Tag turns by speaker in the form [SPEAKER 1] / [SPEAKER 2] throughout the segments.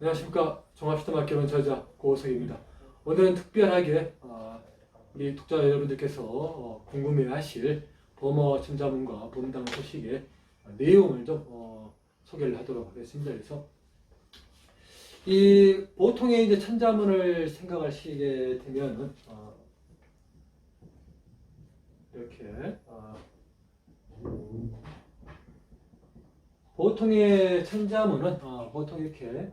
[SPEAKER 1] 안녕하십니까. 종합시대학교원 저자 고석입니다. 오늘은 특별하게 우리 독자 여러분들께서 궁금해하실 범어 첨자문과 범당 소식의 내용을 좀 소개를 하도록 하겠습니다. 그래서 이 보통의 이제 천자문을 생각하시게 되면은 이렇게 보통의 천자문은 보통 이렇게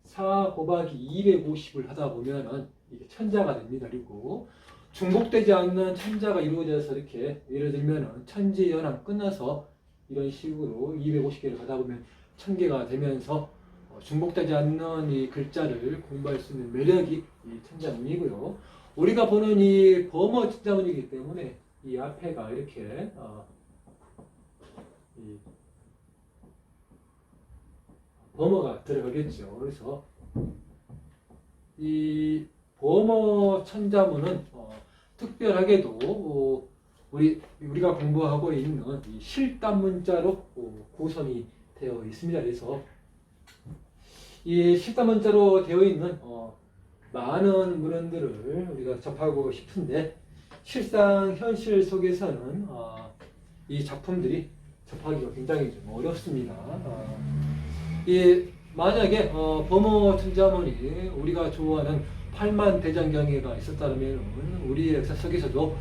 [SPEAKER 1] 4 곱하기 250을 하다 보면은 이게 천자가 됩니다. 그리고 중복되지 않는 천자가 이루어져서 이렇게 예를 들면은 천지연합 끝나서 이런 식으로 250개를 가다 보면 1000개가 되면서 중복되지 않는 이 글자를 공부할 수 있는 매력이 이 천자문이고요. 우리가 보는 이 범어 천자문이기 때문에 이 앞에가 이렇게 이 범어가 들어가겠죠. 그래서 이 범어 천자문은 특별하게도 우리가 공부하고 있는 이 실단문자로 구성이 되어 있습니다. 그래서 이 실단문자로 되어 있는 많은 문헌들을 우리가 접하고 싶은데 실상 현실 속에서는 이 작품들이 접하기가 굉장히 좀 어렵습니다. 만약에 범어 천자문이 우리가 좋아하는 팔만대장경에가 있었다면 우리의 역사 속에서도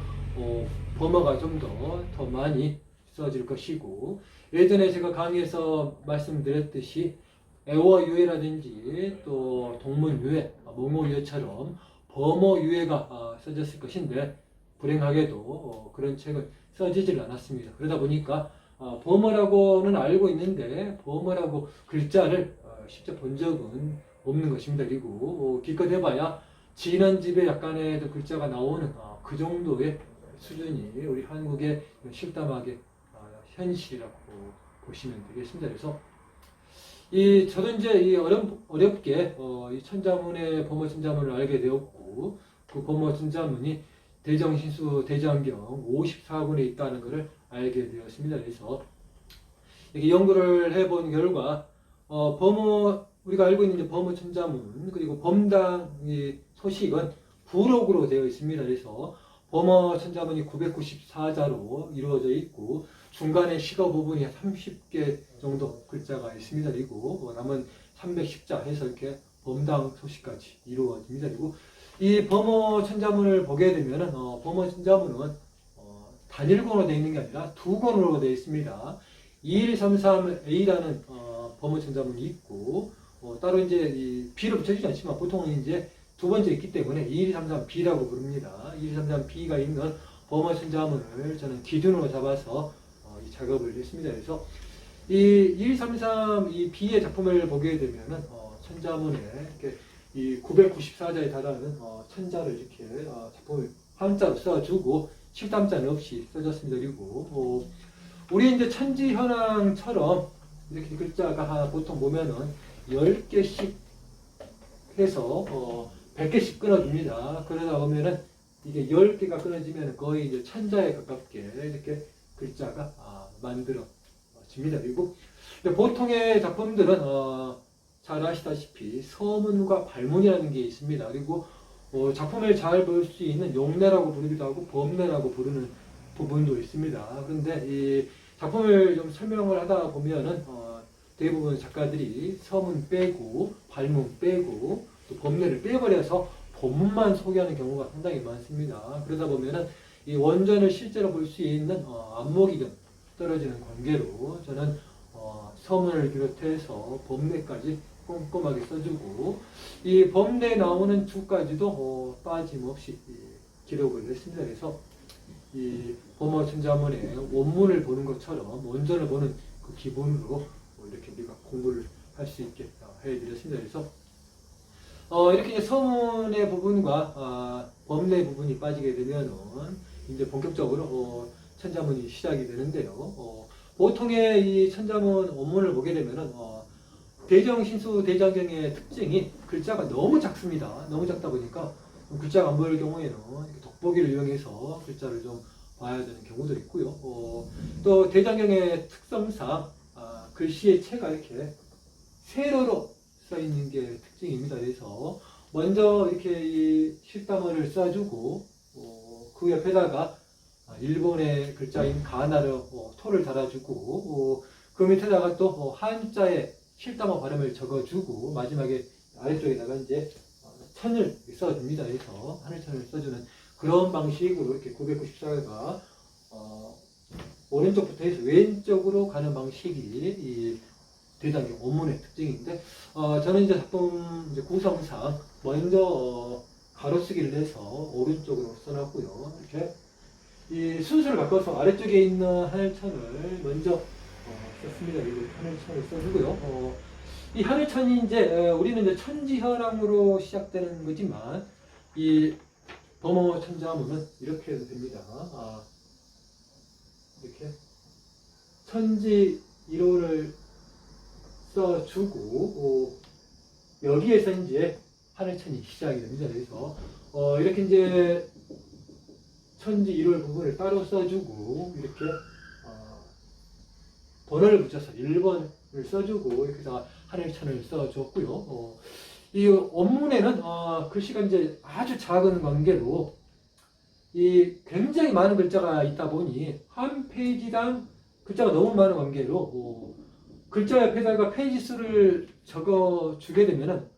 [SPEAKER 1] 범어가 좀 더 많이 써질 것이고, 예전에 제가 강의에서 말씀드렸듯이 애워유해라든지 또 동문유해, 몽호유해처럼 범어유해가 써졌을 것인데 불행하게도 그런 책은 써지질 않았습니다. 그러다 보니까 범어라고는 알고 있는데 범어라고 글자를 직접 본 적은 없는 것입니다. 그리고 기껏 해봐야 지난 집에 약간의 글자가 나오는 그 정도의 수준이 우리 한국의 실담학의 현실이라고 보시면 되겠습니다. 그래서 저도 이제 어렵게 이 천자문의 범어 천자문을 알게 되었고, 그 범어 천자문이 대정신수 대장경 54권에 있다는 것을 알게 되었습니다. 그래서 이렇게 연구를 해본 결과 우리가 알고 있는 범어 천자문 그리고 범당의 소식은 부록으로 되어 있습니다. 그래서 범어 천자문이 994자로 이루어져 있고 중간에 시가 부분이 30개 정도 글자가 있습니다. 그리고 남은 310자 해서 이렇게 범당 소식까지 이루어집니다. 그리고 이 범어 천자문을 보게 되면은 범어 천자문은 단일권으로 되어 있는 게 아니라 두 권으로 되어 있습니다. 2133A라는 범어 천자문이 있고 따로 이제 이 B로 붙여지지 않지만 보통은 이제 두 번째 있기 때문에 2133B라고 부릅니다. 2133B가 있는 범어 천자문을 저는 기준으로 잡아서 이 작업을 했습니다. 그래서 이 2133 이 B의 작품을 보게 되면은 천자문에 이렇게 이 994자에 달하는 천자를 이렇게 작품을 한자로 써주고 실담자는 없이 써졌습니다. 그리고 우리 이제 천지현황처럼 이렇게 글자가 보통 보면은 10개씩 해서 100개씩 끊어줍니다. 그러다 보면은 이게 10개가 끊어지면 거의 이제 천자에 가깝게 이렇게 글자가 만들어집니다. 그리고 보통의 작품들은 잘 아시다시피 서문과 발문이라는 게 있습니다. 그리고 작품을 잘 볼 수 있는 용례라고 부르기도 하고 범례라고 부르는 부분도 있습니다. 그런데 이 작품을 좀 설명을 하다 보면은 대부분 작가들이 서문 빼고 발문 빼고 또 범례를 빼버려서 본문만 소개하는 경우가 상당히 많습니다. 그러다 보면은 이 원전을 실제로 볼 수 있는 안목이 좀 떨어지는 관계로 저는 서문을 비롯해서 범례까지 꼼꼼하게 써주고 이 범례에 나오는 주까지도 빠짐없이 기록을 했습니다. 그래서 이 범어 천자문의 원문을 보는 것처럼 원전을 보는 그 기본으로 이렇게 우리가 공부를 할 수 있게 해드렸습니다. 그래서 이렇게 이제 서문의 부분과 범례 부분이 빠지게 되면은 이제 본격적으로 천자문이 시작이 되는데요. 보통의 이 천자문 원문을 보게 되면은 대정신수 대장경의 특징이 글자가 너무 작습니다. 너무 작다 보니까 글자가 안 보일 경우에는 이렇게 돋보기를 이용해서 글자를 좀 봐야 되는 경우도 있고요. 또 대장경의 특성상 글씨의 체가 이렇게 세로로 써 있는 게 특징입니다. 그래서 먼저 이렇게 이 실담어를 써주고 그 옆에다가 일본의 글자인 가나를 토를 달아주고 그 밑에다가 또 한자의 실담어 발음을 적어주고 마지막에 아래쪽에다가 이제 천을 써줍니다. 그래서 하늘천을 써주는 그런 방식으로 이렇게 994가 오른쪽부터 해서 왼쪽으로 가는 방식이 이 대단히 원문의 특징인데 저는 이제 작품 이제 구성상 먼저 가로쓰기를 해서 오른쪽으로 써놨고요. 이렇게 이 순서를 바꿔서 아래쪽에 있는 하늘천을 먼저 썼습니다. 이 하늘천을 써주고요. 이 하늘천이 이제 우리는 이제 천지혈왕으로 시작되는 거지만 이 범어 천자문은 이렇게 해도 됩니다. 이렇게 천지 1호를 써주고 여기에서 이제 하늘천이 시작이 됩니다. 그래서 이렇게 이제 천지 1월 부분을 따로 써주고 이렇게 번호를 붙여서 1번을 써주고 이렇게 해서 하늘천을 써줬고요. 이 원문에는 글씨가 이제 아주 작은 관계로 이 굉장히 많은 글자가 있다 보니 한 페이지당 글자가 너무 많은 관계로 글자 옆에다가 페이지 수를 적어주게 되면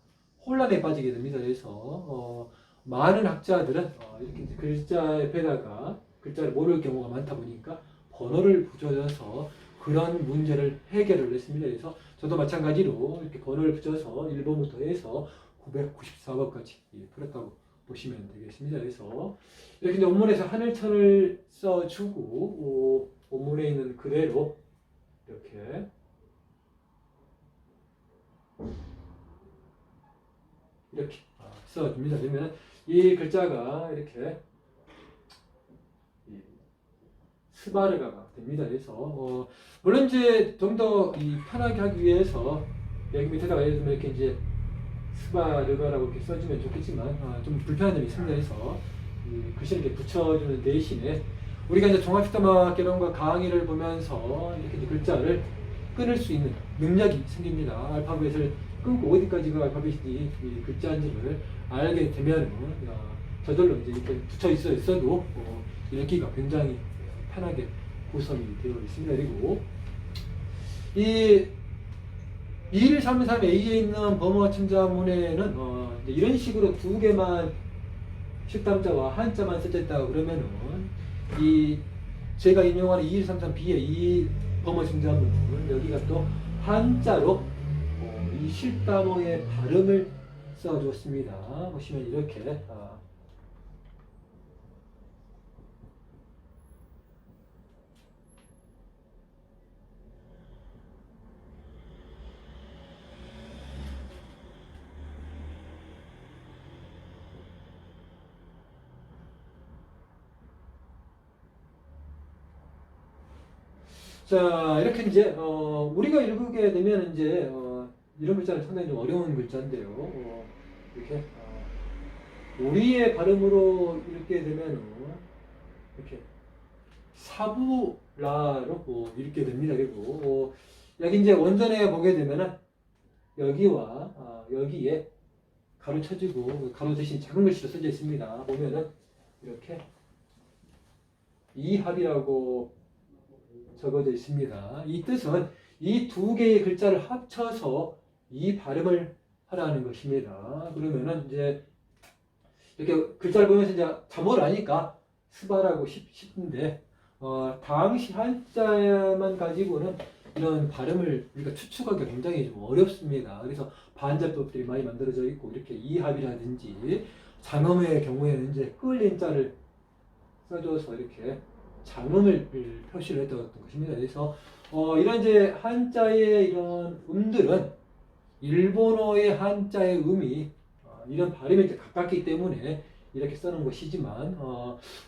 [SPEAKER 1] 혼란에 빠지게 됩니다. 그래서 많은 학자들은 이렇게 이제 글자 옆에다가 글자를 모를 경우가 많다 보니까 번호를 붙여줘서 그런 문제를 해결을 했습니다. 그래서 저도 마찬가지로 이렇게 번호를 붙여서 1번부터 해서 994번까지 풀었다고 보시면 되겠습니다. 그래서 이렇게 이제 원문에서 하늘천을 써주고 원문에 있는 그대로 이렇게 써줍니다. 그러면 이 글자가 이렇게 스바르가가 됩니다. 그래서 물론 이제 좀 더 편하게 하기 위해서 여기 밑에다가 예를 들면 이렇게 이제 스바르가라고 이렇게 써주면 좋겠지만 좀 불편한 점이 있습니다. 그래서 이 글씨를 이렇게 붙여주는 대신에 우리가 이제 종합식담화 개론과 강의를 보면서 이렇게 이제 글자를 끊을 수 있는 능력이 생깁니다. 알파벳을 끊고 어디까지가 알파벳이 이 글자인지를 알게 되면 저절로 이제 이렇게 붙여 있어도 읽기가 굉장히 편하게 구성이 되어 있습니다. 그리고 이 2133A에 있는 범어 천자문에는 이런 식으로 두 개만 식담자와 한자만 써져 있다 그러면은 이 제가 인용하는 2133B의 이 범어 천자문은 여기가 또 한자로 이 실담어의 발음을 써줬습니다. 보시면 이렇게 자, 이렇게 이제 우리가 읽게 되면 이제 이런 글자는 상당히 좀 어려운 글자인데요. 이렇게 우리의 발음으로 읽게 되면 이렇게 사부라로 읽게 됩니다. 그리고 여기 이제 원전에 보게 되면은 여기와 여기에 가로 쳐주고 가로 대신 작은 글씨로 써져 있습니다. 보면은 이렇게 이합이라고 적어져 있습니다. 이 뜻은 이 두 개의 글자를 합쳐서 이 발음을 하라는 것입니다. 그러면은 이제 이렇게 글자를 보면서 이제 잠을 아니까 스바라고 싶은데 당시 한자만 가지고는 이런 발음을 우리가 추측하기가 굉장히 좀 어렵습니다. 그래서 반자법들이 많이 만들어져 있고 이렇게 이합이라든지 장음의 경우에는 이제 끌린 자를 써줘서 이렇게 장음을 표시를 했던 것입니다. 그래서 이런 이제 한자의 이런 음들은 일본어의 한자의 음이 이런 발음이 이제 가깝기 때문에 이렇게 써놓은 것이지만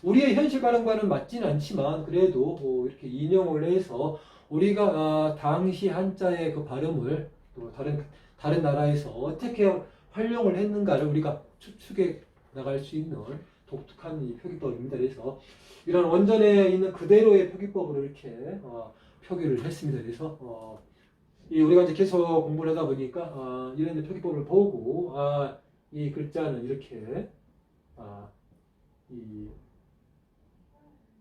[SPEAKER 1] 우리의 현실 발음과는 맞지는 않지만 그래도 이렇게 인용을 해서 우리가 당시 한자의 그 발음을 또 다른 나라에서 어떻게 활용을 했는가를 우리가 추측해 나갈 수 있는 독특한 이 표기법입니다. 그래서 이런 원전에 있는 그대로의 표기법으로 이렇게 표기를 했습니다. 그래서 우리가 이제 계속 공부를 하다 보니까 이런 이제 표기법을 보고 이 글자는 이렇게 이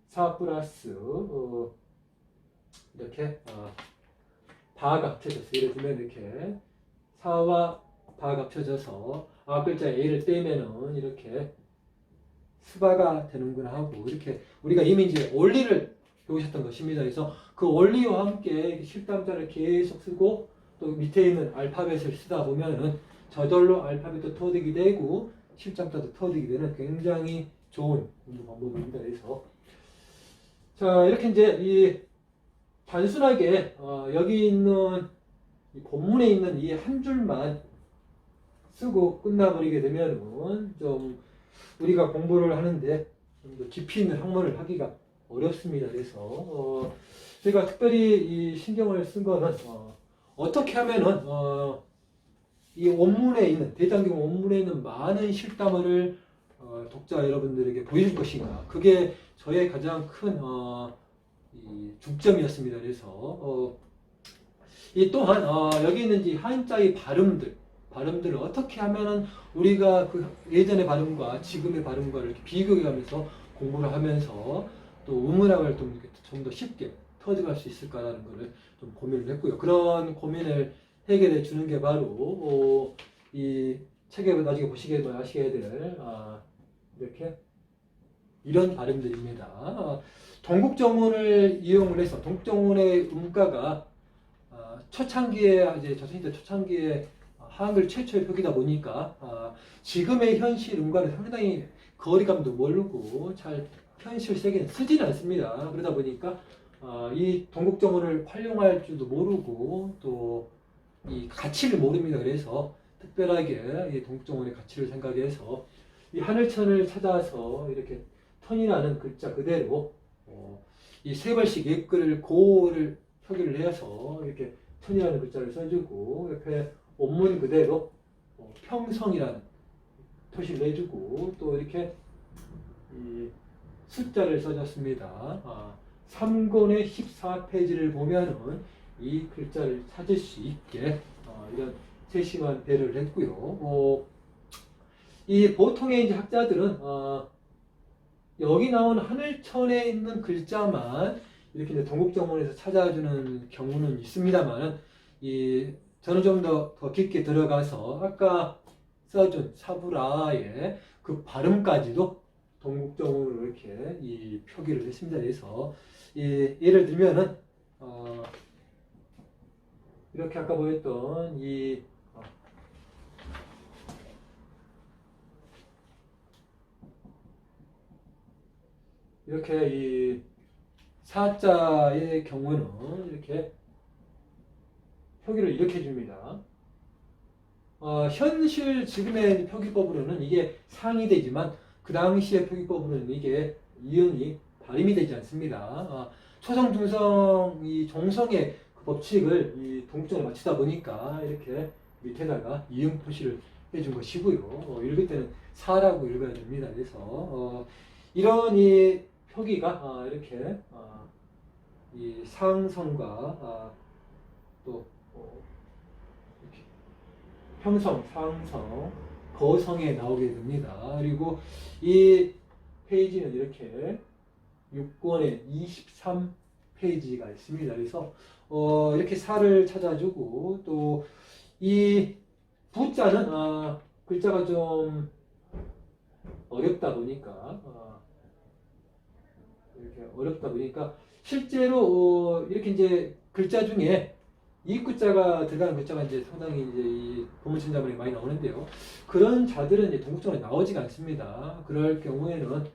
[SPEAKER 1] 4 플러스 이렇게 바가 합쳐졌어요. 예를 들면 이렇게 4와 바가 합쳐져서 글자 A를 떼면은 이렇게 스바가 되는구나 하고 이렇게 우리가 이미 이제 원리를 배우셨던 것입니다. 그래서 그 원리와 함께 실담자를 계속 쓰고 또 밑에 있는 알파벳을 쓰다 보면은 저절로 알파벳도 터득이 되고 실담자도 터득이 되는 굉장히 좋은 공부 방법입니다. 그래서 자 이렇게 이제 이 단순하게 여기 있는 이 본문에 있는 이 한 줄만 쓰고 끝나버리게 되면은 좀 우리가 공부를 하는데 좀 더 깊이 있는 학문을 하기가 어렵습니다. 그래서 제가 특별히 이 신경을 쓴 거는 어떻게 하면은 이 원문에 있는 대장경 원문에 있는 많은 실담을 독자 여러분들에게 보여줄 것인가. 그게 저의 가장 큰 이 중점이었습니다. 그래서 이 또한 여기 있는 이 한자의 발음들을 어떻게 하면은 우리가 그 예전의 발음과 지금의 발음과 이렇게 비교해가면서 공부를 하면서 또 우문학을 좀 더 쉽게 터득할 수 있을까라는 것을 좀 고민을 했고요. 그런 고민을 해결해 주는 게 바로 이 책에 나중에 보시게 아시게 될 이렇게 이런 발음들입니다. 동국정운을 이용을 해서 동국정운의 음가가 초창기에 이제 조선시대 초창기에 한글 최초의 표기다 보니까 지금의 현실 음과는 상당히 거리감도 멀고 잘 현실 세계는 쓰지는 않습니다. 그러다 보니까 이 동국정운을 활용할 줄도 모르고 또 이 가치를 모릅니다. 그래서 특별하게 이 동국정운의 가치를 생각해서 이 하늘천을 찾아서 이렇게 천이라는 글자 그대로 이 세 번씩 옛글을 고를 표기를 해서 이렇게 천이라는 글자를 써주고 옆에 원문 그대로 평성이라는 표시를 내주고 또 이렇게 이 숫자를 써줬습니다. 3권의 14페이지를 보면은 이 글자를 찾을 수 있게 이런 세심한 배려를 했고요. 이 보통의 이제 학자들은 여기 나온 하늘천에 있는 글자만 이렇게 이제 동국정원에서 찾아주는 경우는 있습니다만은 저는 좀 더 깊게 들어가서 아까 써준 사부라의 그 발음까지도 동국정원으로 이렇게 이 표기를 했습니다. 그래서 예를 들면은 이렇게 아까 보였던 이렇게 이 사자의 경우는 이렇게 표기를 이렇게 해줍니다. 현실 지금의 표기법으로는 이게 상이 되지만 그 당시의 표기법으로는 이게 이응이 발음이 되지 않습니다. 초성, 중성, 이 종성의 그 법칙을 이 동국정에 맞추다 보니까 이렇게 밑에다가 이응 표시를 해준 것이고요. 읽을 때는 사라고 읽어야 됩니다. 그래서 이런 이 표기가 이렇게 이 상성과 또 이렇게 평성, 상성, 거성에 나오게 됩니다. 그리고 이 페이지는 이렇게 6권에 23페이지가 있습니다. 그래서 이렇게 사를 찾아주고 또 이 부자는 글자가 좀 어렵다 보니까 이렇게 어렵다 보니까 실제로 이렇게 이제 글자 중에 이익구자가 들어가는 글자가 이제 상당히 이제 이 보물천자문에 많이 나오는데요. 그런 자들은 이제 동국정원에 나오지가 않습니다. 그럴 경우에는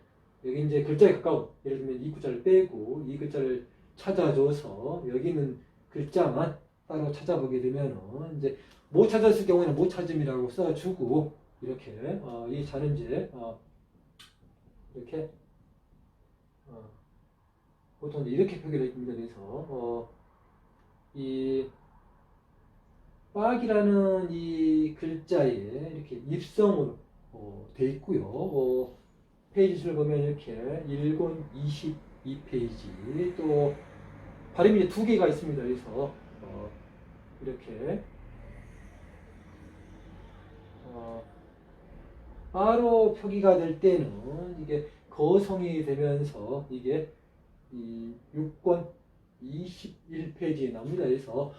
[SPEAKER 1] 여기 이제 글자에 가까운 예를 들면 이익구자를 빼고 이 글자를 찾아줘서 여기 있는 글자만 따로 찾아보게 되면은 이제 못 찾았을 경우에는 못 찾음이라고 써주고 이렇게 이 자는 이제 이렇게 보통 이렇게 표기를 합니다. 그래서 이 빡이라는 이 글자에 이렇게 입성으로 돼 있고요. 페이지 수를 보면 이렇게 1권 22페이지 또 발음이 두 개가 있습니다. 그래서 이렇게 R로 표기가 될 때는 이게 거성이 되면서 이게 이 6권 21페이지에 나옵니다. 그래서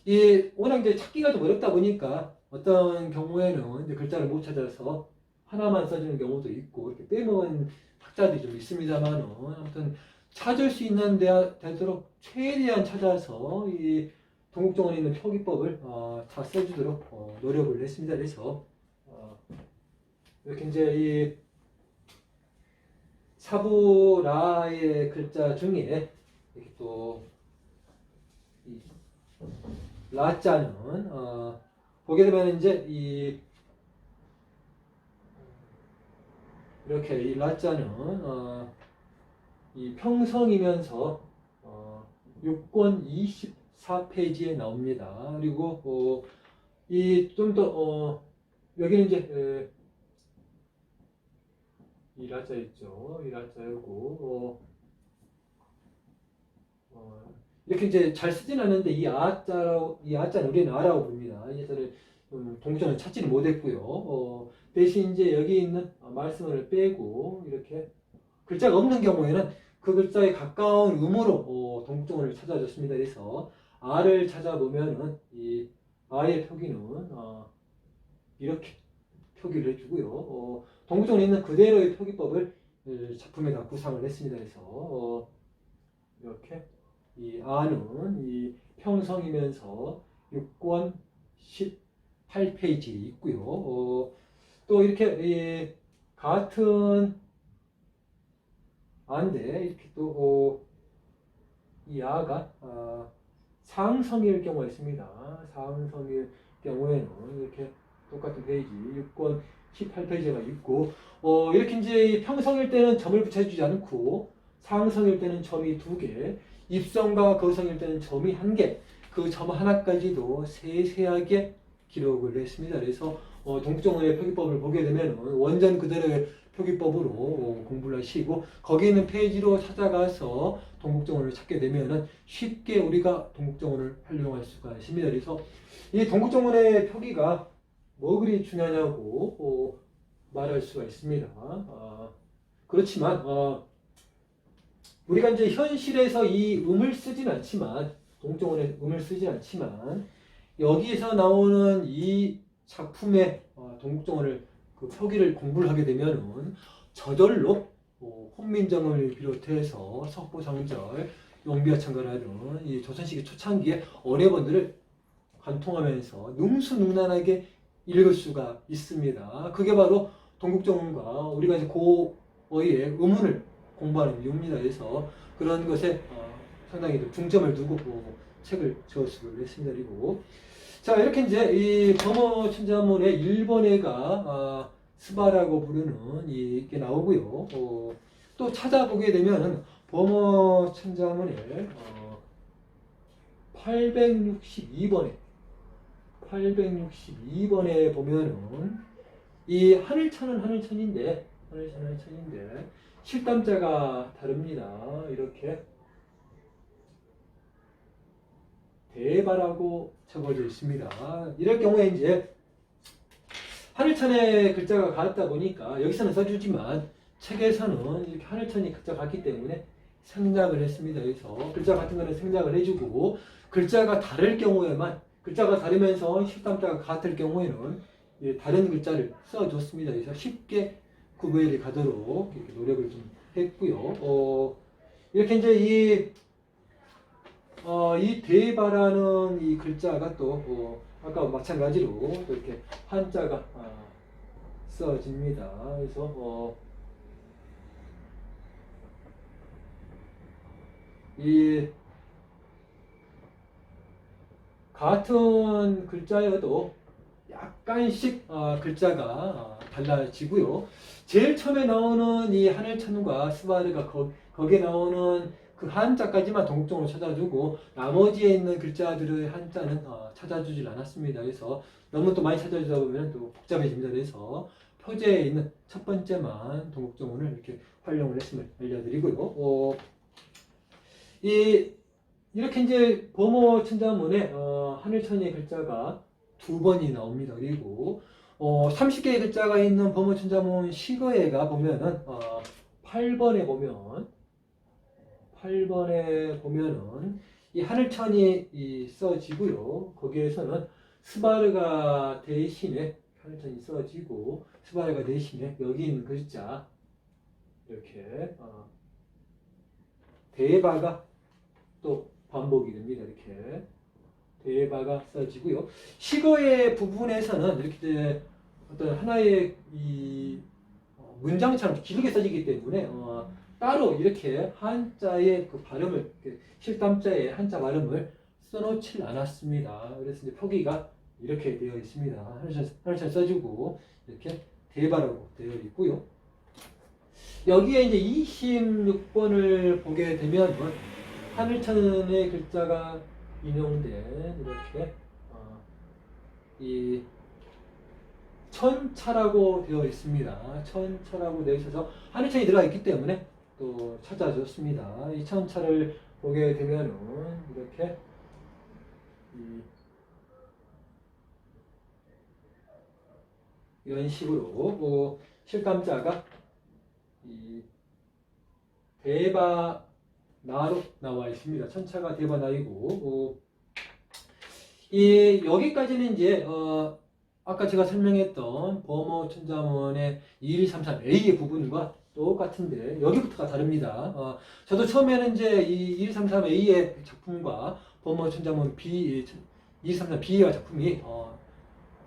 [SPEAKER 1] 이 워낙 이제 찾기가 좀 어렵다 보니까 어떤 경우에는 이제 글자를 못 찾아서 하나만 써주는 경우도 있고 이렇게 빼먹은 학자들이 좀 있습니다만은 아무튼 찾을 수 있는 되도록 최대한 찾아서 이 동국정원에 있는 표기법을 다 써주도록 노력을 했습니다. 그래서 이렇게 이제 이 사부라의 글자 중에 이렇게 또 이 라자는 보게 되면 이제 이렇게 이 라자는 이 평성이면서 6권 24페이지에 나옵니다. 그리고 이 좀 더 여기는 이제 이 라자 있죠. 이 라자고 이렇게 이제 잘 쓰진 않는데 이 아자는 우리는 아라고 부릅니다. 이제는 동정을 찾지는 못했고요. 대신 이제 여기 있는 말씀을 빼고 이렇게 글자가 없는 경우에는 그 글자에 가까운 음으로 동정을 찾아줬습니다. 그래서 아를 찾아보면은 이 아의 표기는 이렇게 표기를 해주고요. 동정에 있는 그대로의 표기법을 작품에다 구상을 했습니다. 그래서 이렇게 이 아는 이 평성이면서 6권 18페이지 있고요. 또 이렇게 같은 아인데 이렇게 또 이 아가 상성일 경우가 있습니다. 상성일 경우에는 이렇게 똑같은 페이지 6권 18페이지가 있고 이렇게 이제 평성일 때는 점을 붙여주지 않고 상성일 때는 점이 2개, 입성과 거성일 때는 점이 1개, 그 점 하나까지도 세세하게 기록을 했습니다. 그래서 동국정원의 표기법을 보게 되면 원전 그대로의 표기법으로 공부를 하시고 거기 있는 페이지로 찾아가서 동국정원을 찾게 되면 쉽게 우리가 동국정원을 활용할 수가 있습니다. 그래서 이 동국정원의 표기가 뭐 그리 중요하냐고 말할 수가 있습니다. 그렇지만 우리가 이제 현실에서 이 음을 쓰진 않지만 동국정원의 음을 쓰진 않지만 여기에서 나오는 이 작품의 동국정원을 그 표기를 공부를 하게 되면은 저절로 혼민정음을 비롯해서 석보상절, 용비하천가라는 이 조선시기 초창기의 어뢰번들을 관통하면서 능수능란하게 읽을 수가 있습니다. 그게 바로 동국정원과 우리가 이제 고어의 음운을 공부하는 이유입니다. 그래서 그런 것에 상당히 중점을 두고 책을 저술을 했습니다. 그리고 자 이렇게 이제 이 범어천자문의 1번에가 스바라고 부르는 이게 나오고요. 또 찾아보게 되면은 범어천자문의 862번에 보면은 이 하늘천은 하늘천인데 실담자가 다릅니다. 이렇게 대바라고 적어져 있습니다. 이럴 경우에 이제 하늘천의 글자가 같다 보니까 여기서는 써주지만 책에서는 이렇게 하늘천이 글자가 같기 때문에 생략을 했습니다. 그래서 글자 같은 거는 생략을 해주고 글자가 다를 경우에만 글자가 다르면서 실담자가 같을 경우에는 다른 글자를 써줬습니다. 그래서 쉽게 구별이 가도록 이렇게 노력을 좀 했고요. 이렇게 이제 이 대바라는 이 글자가 또 아까 마찬가지로 또 이렇게 한자가 써집니다. 그래서 이 같은 글자여도 약간씩 글자가 달라지고요. 제일 처음에 나오는 이 하늘천과 스바르가 거기에 나오는 그 한자까지만 동국정으로 찾아주고 나머지에 있는 글자들의 한자는 찾아주질 않았습니다. 그래서 너무 또 많이 찾아주다 보면 또 복잡해집니다. 그래서 표제에 있는 첫 번째만 동국정원을 이렇게 활용을 했음을 알려드리고요. 이렇게 이제 범어천자문의 하늘천의 글자가 2번이 나옵니다. 그리고 30개의 글자가 있는 범어천자문 시거에가 보면은 8번에 보면은 이 하늘천이 써지고요. 거기에서는 스바르가 대신에 하늘천이 써지고 스바르가 대신에 여기 있는 글자 이렇게 대바가 또 반복이 됩니다. 이렇게 대바가 써지고요. 시거의 부분에서는 이렇게 어떤 하나의 이 문장처럼 길게 써지기 때문에 따로 이렇게 한자의 그 발음을 실담자의 한자 발음을 써놓질 않았습니다. 그래서 이제 표기가 이렇게 되어 있습니다. 하늘천 써주고 이렇게 대바라고 되어 있고요. 여기에 이제 26번을 보게 되면 하늘천의 글자가 인용된 이렇게 이 천차라고 되어 있습니다. 천차라고 되어 있어서 하늘천이 들어가 있기 때문에 또 찾아줬습니다. 이 천차를 보게 되면은 이렇게 이런 식으로 실감자가 이 대바나로 나와 있습니다. 천차가 대바나이고 여기까지는 이제 아까 제가 설명했던 범어천자문의 2133A의 부분과 똑같은데 여기부터가 다릅니다. 저도 처음에는 이제 이 2133A의 작품과 범어천자문 B 2133B의 작품이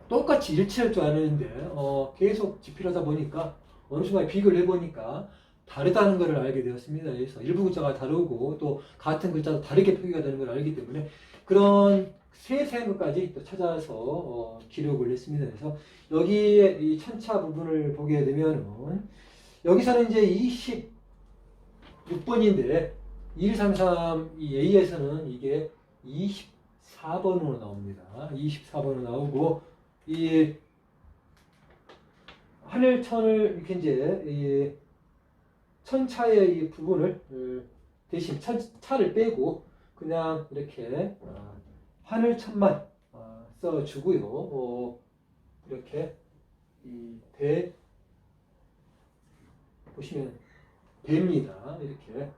[SPEAKER 1] 똑같이 일치할 줄 알았는데 계속 집필하다 보니까 어느 순간에 비교를 해보니까 다르다는 것을 알게 되었습니다. 그래서 일부 글자가 다르고 또 같은 글자도 다르게 표기가 되는 걸 알기 때문에 그런 세세한 것까지 또 찾아서 기록을 했습니다. 그래서 여기에 이 천차 부분을 보게 되면은 여기서는 이제 26번인데 2133 이 A에서는 이게 24번으로 나옵니다. 24번으로 나오고 이 하늘천을 이렇게 이제 이 천차의 이 부분을 대신 차를 빼고 그냥 이렇게 하늘천만 써주고요. 이렇게 이 대 보시면 배입니다. 이렇게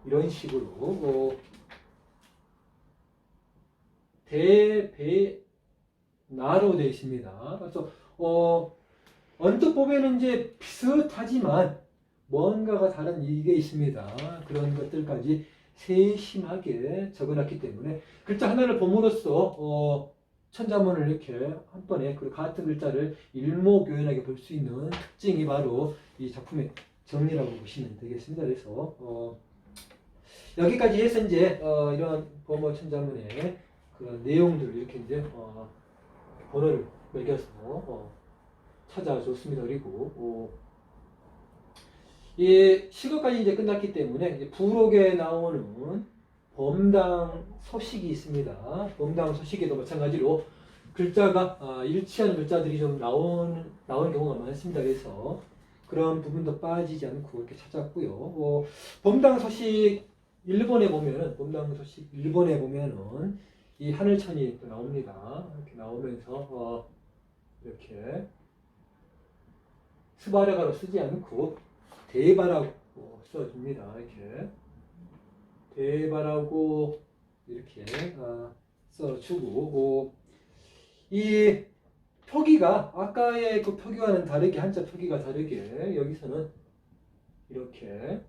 [SPEAKER 1] 이런 식으로 대배나로 되어 있습니다. 그래서 언뜻 보면은 이제 비슷하지만 뭔가가 다른 이게 있습니다. 그런 것들까지 세심하게 적어놨기 때문에 글자 하나를 봄으로써 천자문을 이렇게 한 번에 그 같은 글자를 일목요연하게 볼 수 있는 특징이 바로 이 작품의 정리라고 보시면 되겠습니다. 그래서 여기까지 해서 이제 이런 범어 천자문의 그런 내용들을 이렇게 이제 번호를 매겨서 찾아줬습니다. 그리고 이 시거까지 이제 끝났기 때문에 이제 부록에 나오는 범당 서식이 있습니다. 범당 서식에도 마찬가지로 글자가 일치하는 글자들이 좀 나오는 경우가 많습니다. 그래서 그런 부분도 빠지지 않고 이렇게 찾았고요. 범당 서식 1번에 보면은 이 하늘천이 또 나옵니다. 이렇게 나오면서 이렇게 스바르가로 쓰지 않고 대바라고 써줍니다. 이렇게 대바라고 이렇게 써주고 이 표기가 아까의 그 표기와는 다르게 한자 표기가 다르게 여기서는 이렇게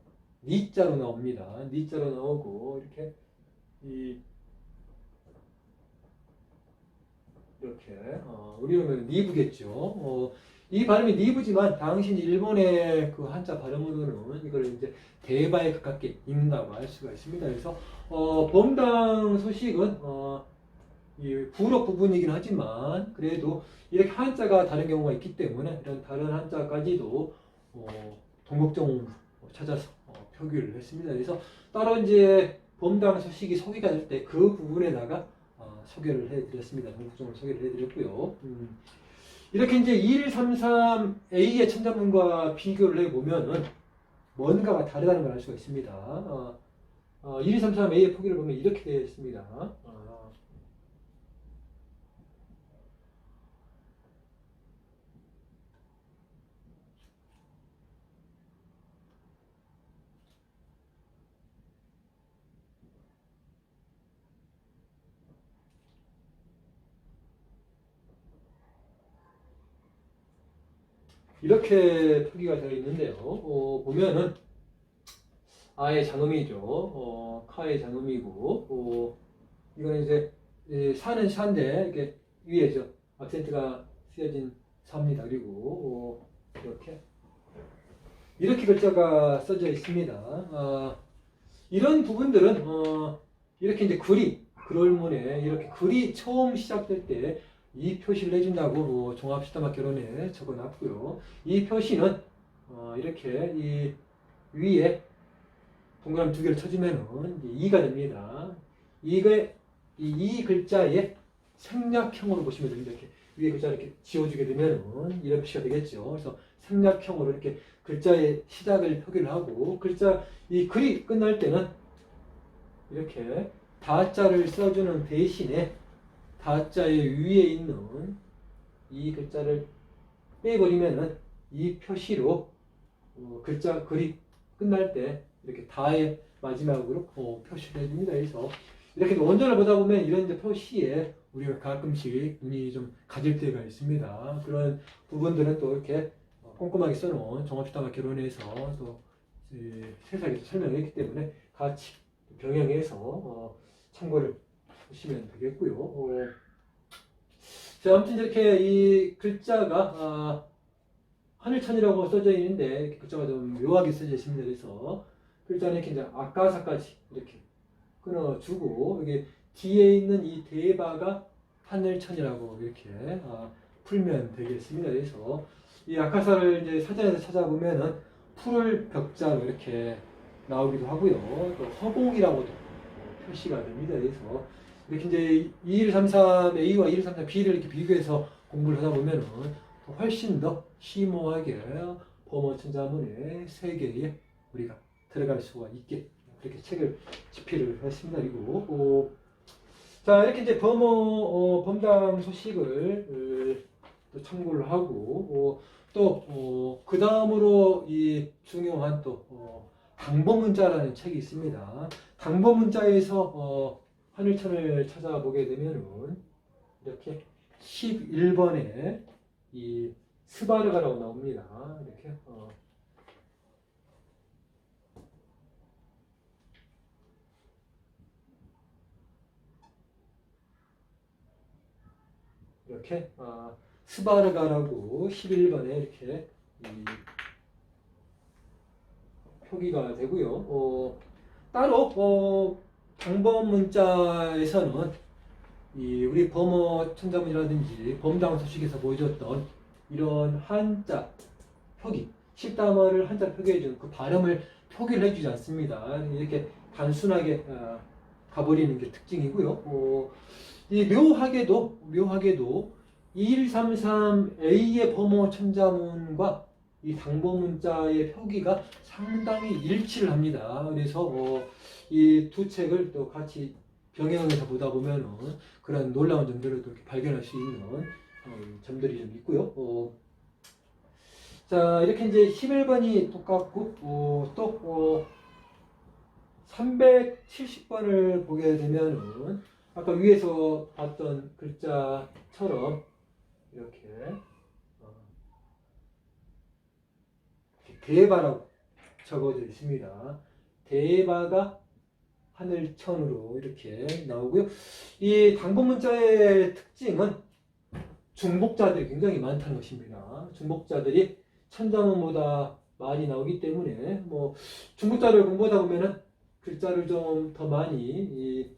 [SPEAKER 1] 니자로 나옵니다. 니자로 나오고 이렇게 이렇게 우리는 니부겠죠. 이 발음이 니부지만 당시 일본의 그 한자 발음으로는 이걸 이제 대바에 가깝게 읽는다고 할 수가 있습니다. 그래서 범당 소식은 이 부록 부분이긴 하지만 그래도 이렇게 한자가 다른 경우가 있기 때문에 이런 다른 한자까지도 동국정 찾아서 표기를 했습니다. 그래서 따로 이제 범당 소식이 소개가 될 때 그 부분에다가 소개를 해드렸습니다. 동국정을 소개를 해드렸고요. 이렇게 이제 2133A의 천자문과 비교를 해보면은 뭔가가 다르다는 걸 알 수가 있습니다. 2133A의 표기를 보면 이렇게 되어 있습니다. 이렇게 표기가 되어 있는데요. 보면은 아의 장음이죠. 카의 장음이고, 이거는 이제 사는 샤인데 이게 위에죠. 악센트가 쓰여진 사입니다. 그리고 이렇게 글자가 써져 있습니다. 이런 부분들은 이렇게 이제 글올문에 이렇게 글이 처음 시작될 때 이 표시를 해준다고 종합시다마개론에 적어놨고요. 이 표시는 이렇게 이 위에 동그라미 두 개를 쳐주면은 이가 됩니다. 이 글자의 생략형으로 보시면 됩니다. 이렇게 위에 글자를 이렇게 지워주게 되면은 이런 표시가 되겠죠. 그래서 생략형으로 이렇게 글자의 시작을 표기를 하고 이 글이 끝날 때는 이렇게 다자를 써주는 대신에 다자의 위에 있는 이 글자를 빼버리면은 이 표시로 글이 끝날 때 이렇게 다의 마지막으로 표시를 해줍니다. 그래서 이렇게 원전을 보다 보면 이런 이제 표시에 우리가 가끔씩 눈이 좀 가질 때가 있습니다. 그런 부분들은 또 이렇게 꼼꼼하게 써놓은 종합시다마개론에서 또 세세하게 설명을 했기 때문에 같이 병행해서 참고를 보시면 되겠고요. 자, 아무튼 이렇게 이 글자가 하늘천이라고 써져 있는데 글자가 좀 묘하게 써져 있습니다. 그래서 글자는 이렇게 이제 아까사까지 이렇게 끊어주고 여기 뒤에 있는 이 대바가 하늘천이라고 이렇게 풀면 되겠습니다. 그래서 이 아카사를 이제 사전에서 찾아보면은 푸를 벽자로 이렇게 나오기도 하고요. 또 허공이라고도 표시가 됩니다. 그래서 이렇게 이제 2133 A와 2133 B를 이렇게 비교해서 공부를 하다 보면은 훨씬 더 심오하게 범어천자문의 세계에 우리가 들어갈 수가 있게 그렇게 책을 집필을 했습니다. 그리고 자 이렇게 이제 범당 소식을 또 참고를 하고 또 그 다음으로 이 중요한 또 당보문자라는 책이 있습니다. 당보문자에서 하늘천을 찾아보게 되면은 이렇게 11번에 이 스바르가라고 나옵니다. 이렇게 이렇게 스바르가라고 11번에 이렇게 표기가 되고요. 따로 방법 문자에서는 우리 범어 천자문이라든지 범당 소식에서 보여줬던 이런 한자 표기, 실담어를 한자 표기해주는 그 발음을 표기를 해주지 않습니다. 이렇게 단순하게 가버리는 게 특징이고요. 이 묘하게도 2133A의 범어 천자문과 이 당보문자의 표기가 상당히 일치를 합니다. 그래서 이 두 책을 또 같이 병행해서 보다 보면은 그런 놀라운 점들을 또 이렇게 발견할 수 있는 점들이 좀 있고요. 자, 이렇게 이제 11번이 똑같고 또 370번을 보게 되면은 아까 위에서 봤던 글자처럼 이렇게 대바라고 적어져 있습니다. 대바가 하늘천으로 이렇게 나오고요. 이 당보문자의 특징은 중복자들이 굉장히 많다는 것입니다. 중복자들이 천자문보다 많이 나오기 때문에 중복자를 공부하다 보면은 글자를 좀 더 많이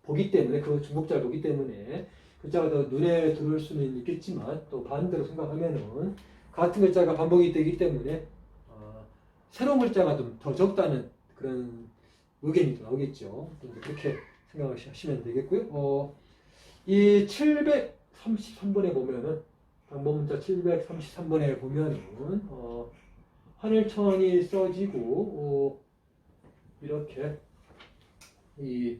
[SPEAKER 1] 보기 때문에 그 중복자를 보기 때문에 글자가 더 눈에 들어올 수는 있겠지만 또 반대로 생각하면은 같은 글자가 반복이 되기 때문에 새로운 글자가 좀 더 적다는 그런 의견이 또 나오겠죠. 그렇게 생각하시면 되겠고요. 이 733번에 보면은 당보문자 733번에 보면은 하늘천이 써지고 이렇게 이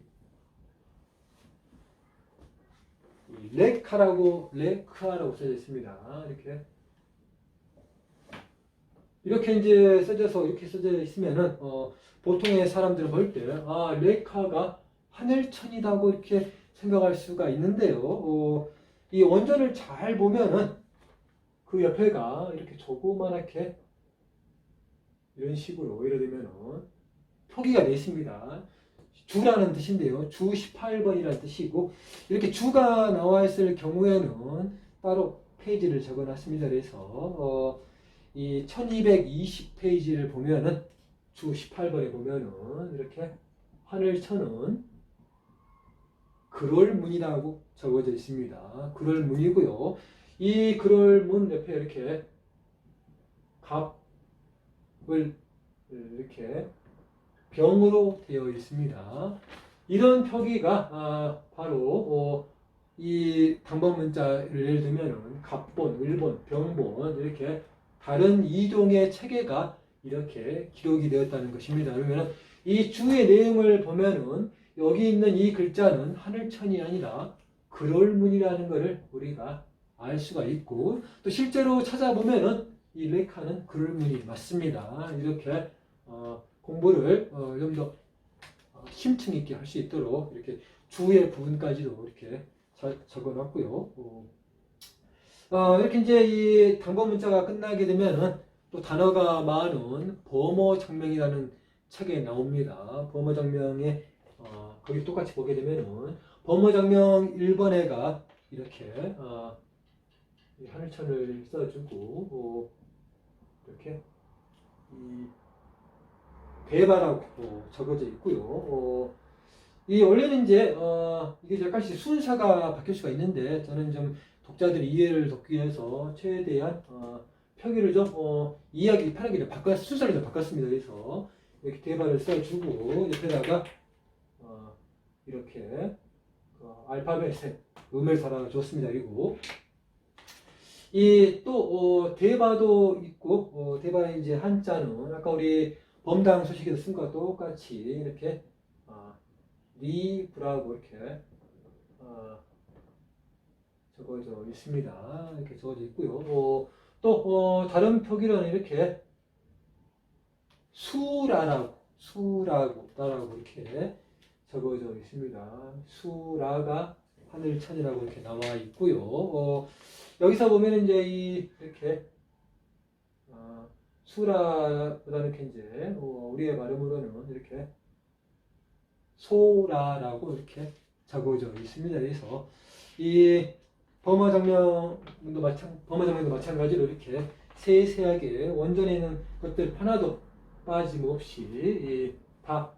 [SPEAKER 1] 레크아라고 써져 있습니다. 이렇게 이제 이렇게 써져 있으면은 보통의 사람들은 볼 때 레카가 하늘천이라고 이렇게 생각할 수가 있는데요. 이 원전을 잘 보면은 그 옆에가 이렇게 조그맣게 이런 식으로 예를 들면은 표기가 되어 있습니다. 주라는 뜻인데요. 주 18번이라는 뜻이고 이렇게 주가 나와 있을 경우에는 따로 페이지를 적어 놨습니다. 그래서 이 1220페이지를 보면은 주 18번에 보면은 이렇게 하늘천은 그럴문이라고 적어져 있습니다. 그럴문이고요. 이 그럴문 옆에 이렇게 갑을 이렇게 병으로 되어 있습니다. 이런 표기가 바로 이 당번 문자를 예를 들면 갑본, 을본, 병본 이렇게 다른 이동의 체계가 이렇게 기록이 되었다는 것입니다. 그러면 이 주의 내용을 보면은 여기 있는 이 글자는 하늘천이 아니라 그럴문이라는 것을 우리가 알 수가 있고 또 실제로 찾아보면은 이 레카는 그럴문이 맞습니다. 이렇게 공부를 좀 더 심층 있게 할 수 있도록 이렇게 주의 부분까지도 이렇게 잘 적어놨고요. 이렇게 이제 이 당번 문자가 끝나게 되면은 또 단어가 많은 범어장명이라는 책에 나옵니다. 범어장명에 거기 똑같이 보게 되면은 범어장명 1번에가 이렇게 하늘천을 써주고 이렇게 이 대바라고 적어져 있고요. 이 원래는 이제 이게 약간씩 순서가 바뀔 수가 있는데 저는 좀 독자들이 이해를 돕기 위해서 최대한 표기를 좀 이해하기 편하게 순서를 좀 바꿨습니다. 그래서 이렇게 대바를 써주고 옆에다가 이렇게 알파벳에 음을 달아줬습니다. 그리고 이 또 대바도 있고 대바의 이제 한자는 아까 우리 범당 소식에서 쓴 것과 똑같이 이렇게 리브라고 이렇게 적어져 있습니다. 이렇게 적어져 있고요. 또 다른 표기로는 이렇게 수라라고 이렇게 적어져 있습니다. 수라가 하늘천이라고 이렇게 나와 있고요. 여기서 보면 이제 이렇게 수라보다는 이렇게 이제 우리의 발음으로는 이렇게 소라라고 이렇게 적어져 있습니다. 그래서 이 범어장명도 마찬가지로 이렇게 세세하게 원전에 있는 것들 하나도 빠짐없이 다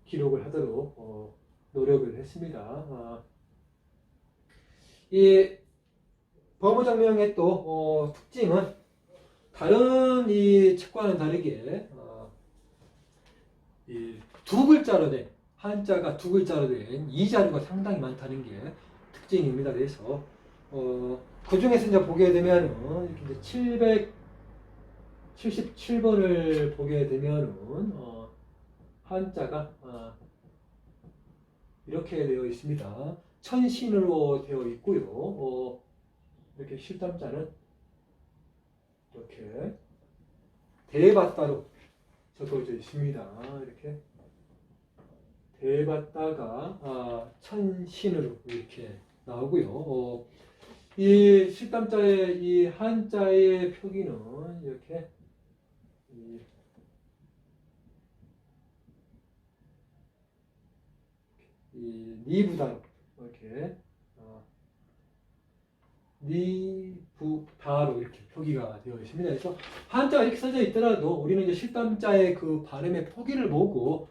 [SPEAKER 1] 기록을 하도록 노력을 했습니다. 이 범어장명의 또 특징은 다른 이 책과는 다르게 이 두 글자로 된 한자가 두 글자로 된 이자료가 상당히 많다는 게 특징입니다. 그래서 그 중에서 이제 보게 되면은 이렇게 이제 777번을 보게 되면은 한자가 이렇게 되어 있습니다. 천신으로 되어 있고요. 이렇게 실담자는 이렇게 대받다로 적어져 있습니다. 이렇게 대받다가 천신으로 이렇게 나오고요. 이 실담자의 이 한자의 표기는 이렇게 이 니부다로 이렇게 니부다로 이렇게 표기가 되어 있습니다. 그래서 한자가 이렇게 써져 있더라도 우리는 이제 실담자의 그 발음의 포기를 보고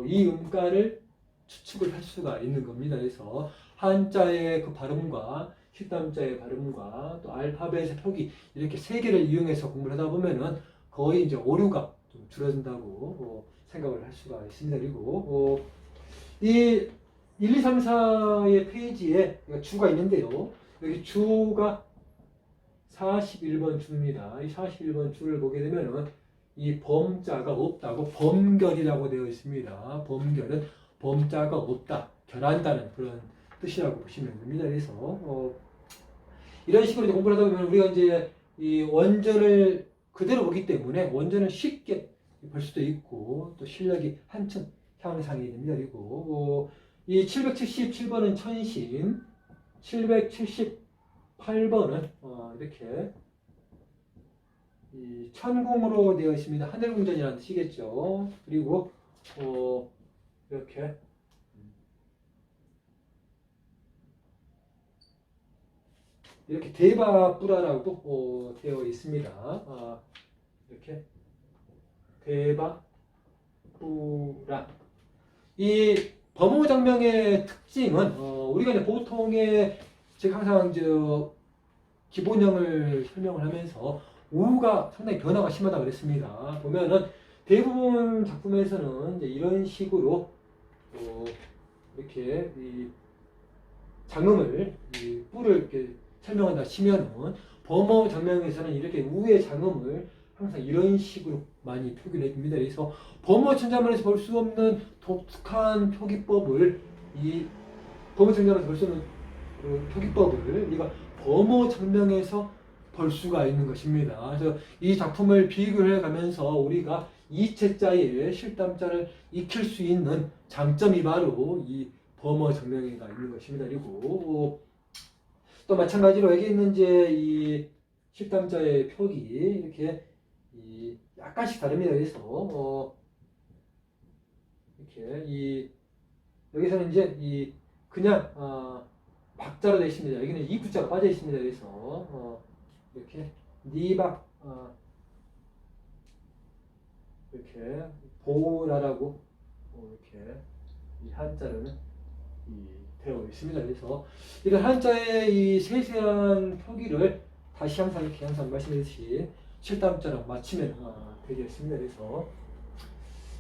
[SPEAKER 1] 이 음가를 추측을 할 수가 있는 겁니다. 그래서 한자의 그 발음과 실담자의 발음과 또 알파벳의 표기 이렇게 세 개를 이용해서 공부를 하다 보면은 거의 이제 오류가 좀 줄어든다고 생각을 할 수가 있습니다. 그리고 이 1, 2, 3, 4의 페이지에 주가 있는데요. 여기 주가 41번 주입니다. 이 41번 주를 보게 되면은 이 범자가 없다고 범결이라고 되어 있습니다. 범결은 범자가 없다, 결한다는 그런 뜻이라고 보시면 됩니다. 그래서 이런 식으로 공부를 하다 보면 우리가 이제 이 원전을 그대로 보기 때문에 원전을 쉽게 볼 수도 있고 또 실력이 한층 향상이 됩니다. 그리고 이 777번은 천신, 778번은 이렇게 이 천공으로 되어 있습니다. 하늘궁전이라는 뜻이겠죠. 그리고 이렇게 대바뿌라라고 되어 있습니다. 이렇게 대바뿌라. 이 범호장명의 특징은 우리가 이제 보통의 제가 항상 기본형을 설명을 하면서 우가 상당히 변화가 심하다 그랬습니다. 보면은 대부분 작품에서는 이제 이런 식으로 이렇게 이 장음을 이 뿔을 이렇게 설명한다 치면은 범어 장명에서는 이렇게 우의 장음을 항상 이런 식으로 많이 표기를 해줍니다. 그래서 범어 천자문에서 볼 수 없는 독특한 표기법을 이 범어 천자문에서 볼 수 없는 그 표기법을 우리가 범어 장명에서 볼 수가 있는 것입니다. 그래서 이 작품을 비교해 가면서 우리가 이체자의 실담자를 익힐 수 있는 장점이 바로 이 범어 장명에가 있는 것입니다. 그리고 또 마찬가지로 여기 있는 이제 이 실담자의 표기 이렇게 약간씩 다릅니다. 그래서 이렇게 여기서는 이제 그냥 박자로 되어 있습니다. 여기는 이 구자가 빠져 있습니다. 그래서 이렇게 니박 이렇게 보라라고 이렇게 이 한자로는 되어 있습니다. 그래서 이런 한자의 이 세세한 표기를 다시 항상 말씀드렸듯이 실담자랑 맞추면 되겠습니다. 그래서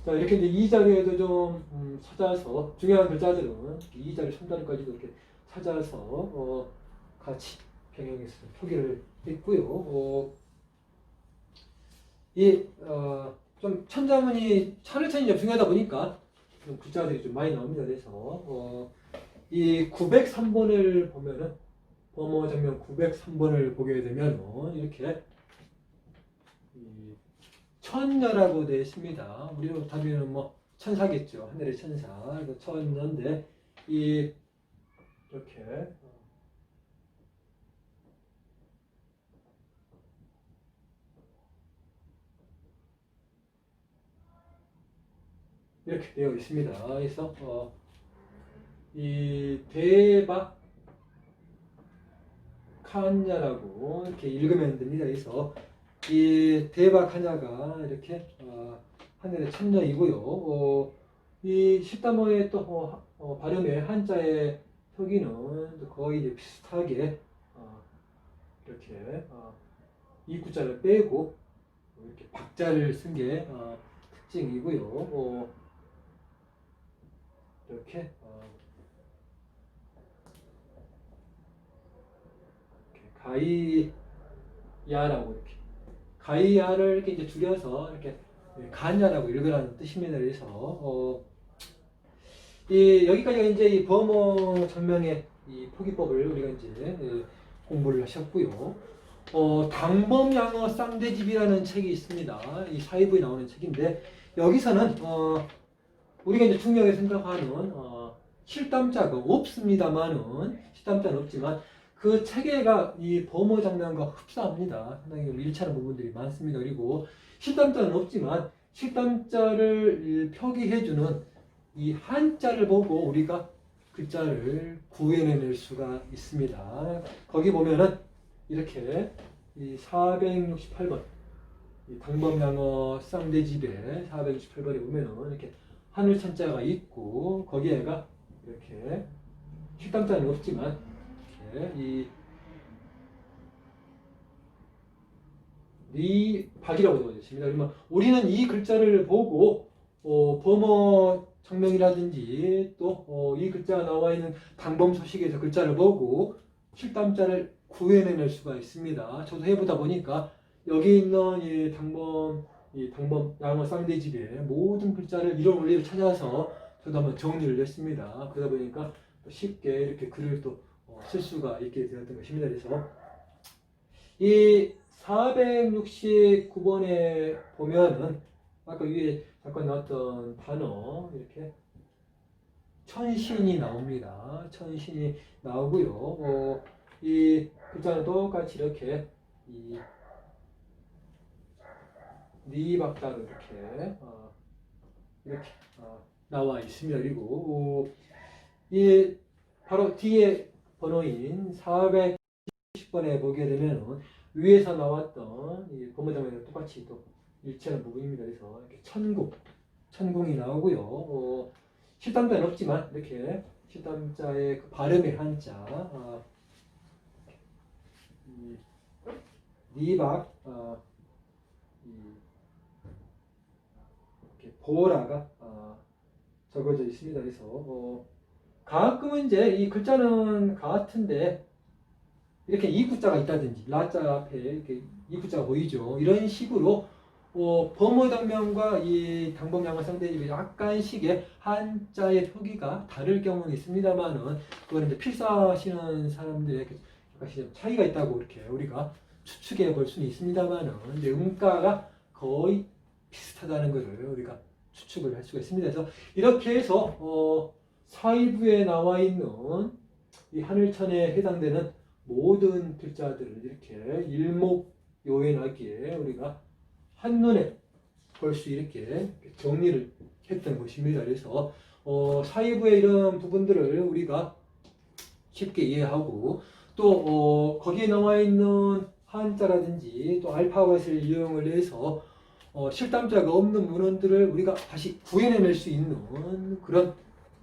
[SPEAKER 1] 자, 이렇게 이제 이 자리에도 좀 찾아서 중요한 글자들은 이 자리 3자리까지도 이렇게 찾아서 같이 병행해서 표기를 했고요. 좀 천자문이 차례차례 중요하다 보니까 좀 글자들이 좀 많이 나옵니다. 그래서 이 903번을 보면은 범어 장면 903번을 보게 되면 이렇게 천녀라고 되어 있습니다. 우리로 하면 뭐 천사겠죠. 하늘의 천사. 그래서 천녀인데 이렇게 이렇게 되어 있습니다. 그래서 이 대박 칸야라고 이렇게 읽으면 됩니다. 그래서 이 대박 칸야가 이렇게 하늘의 천녀이고요. 이 십다모의 또 발음의 한자의 표기는 거의 이제 비슷하게 이렇게 이 구자를 빼고 이렇게 박자를 쓴 게 특징이고요. 이렇게 가이야라고 이렇게 가이야를 이렇게 이제 줄여서 이렇게 간야라고 읽으라는 뜻입니다. 그래서 여기까지가 이제 이 범어 장명의 이 표기법을 우리가 이제 공부를 하셨고요. 당범양어 쌍대집이라는 책이 있습니다. 이 사회부에 나오는 책인데 여기서는 우리가 이제 중요하게 생각하는 실담자가 없습니다만은 실담자는 없지만 그 체계가 이 범어 장면과 흡사합니다. 상당히 일치하는 부분들이 많습니다. 그리고 실담자는 없지만 실담자를 표기해주는 이 한자를 보고 우리가 글자를 구해낼 수가 있습니다. 거기 보면은 이렇게 이 468번 이 당범양어 쌍대집에 468번에 보면은 이렇게 하늘 천자가 있고 거기에가 이렇게 실담자는 없지만 이 리박이라고 되어 있습니다. 그러면 우리는 이 글자를 보고 범어 장명이라든지 또 이 글자가 나와 있는 당범 소식에서 글자를 보고 실담자를 구해낼 수가 있습니다. 저도 해보다 보니까 여기 있는 이 당범 양어 쌍대집의 모든 글자를 이런 원리를 찾아서 저도 한번 정리를 했습니다. 그러다 보니까 쉽게 이렇게 글을 또 쓸 수가 있게 되었던 것입니다. 그래서 이 469번에 보면은 아까 위에 잠깐 나왔던 단어 이렇게 천신이 나옵니다. 천신이 나오고요. 이 글자는 똑같이 이렇게 니박자로 이렇게 나와 있습니다. 그리고 이 바로 뒤에 번호인 410번에 보게 되면 위에서 나왔던 이 범어장면이랑 똑같이 또 일치하는 부분입니다. 그래서 이렇게 천궁이 나오고요. 실담자는 없지만 이렇게 실담자의 그 발음의 한자, 니박, 이렇게 보라가 적어져 있습니다. 그래서 가끔은 이제 이 글자는 같은데 이렇게 이구자가 있다든지 라자 앞에 이렇게 이구자가 보이죠. 이런 식으로 범어당명과 이 당봉양어 상대집이 약간씩의 한자의 표기가 다를 경우는 있습니다만은 그거는 이제 필사하시는 사람들의 약간씩 차이가 있다고 이렇게 우리가 추측해 볼 수는 있습니다만은 이제 음가가 거의 비슷하다는 것을 우리가 추측을 할 수가 있습니다. 그래서 이렇게 해서 사위부에 나와 있는 이 하늘천에 해당되는 모든 글자들을 이렇게 일목요연하게 우리가 한눈에 볼 수 있게 정리를 했던 것입니다. 그래서 사위부의 이런 부분들을 우리가 쉽게 이해하고 또 거기에 나와 있는 한자라든지 또 알파벳을 이용을 해서 실담자가 없는 문헌들을 우리가 다시 구해낼 수 있는 그런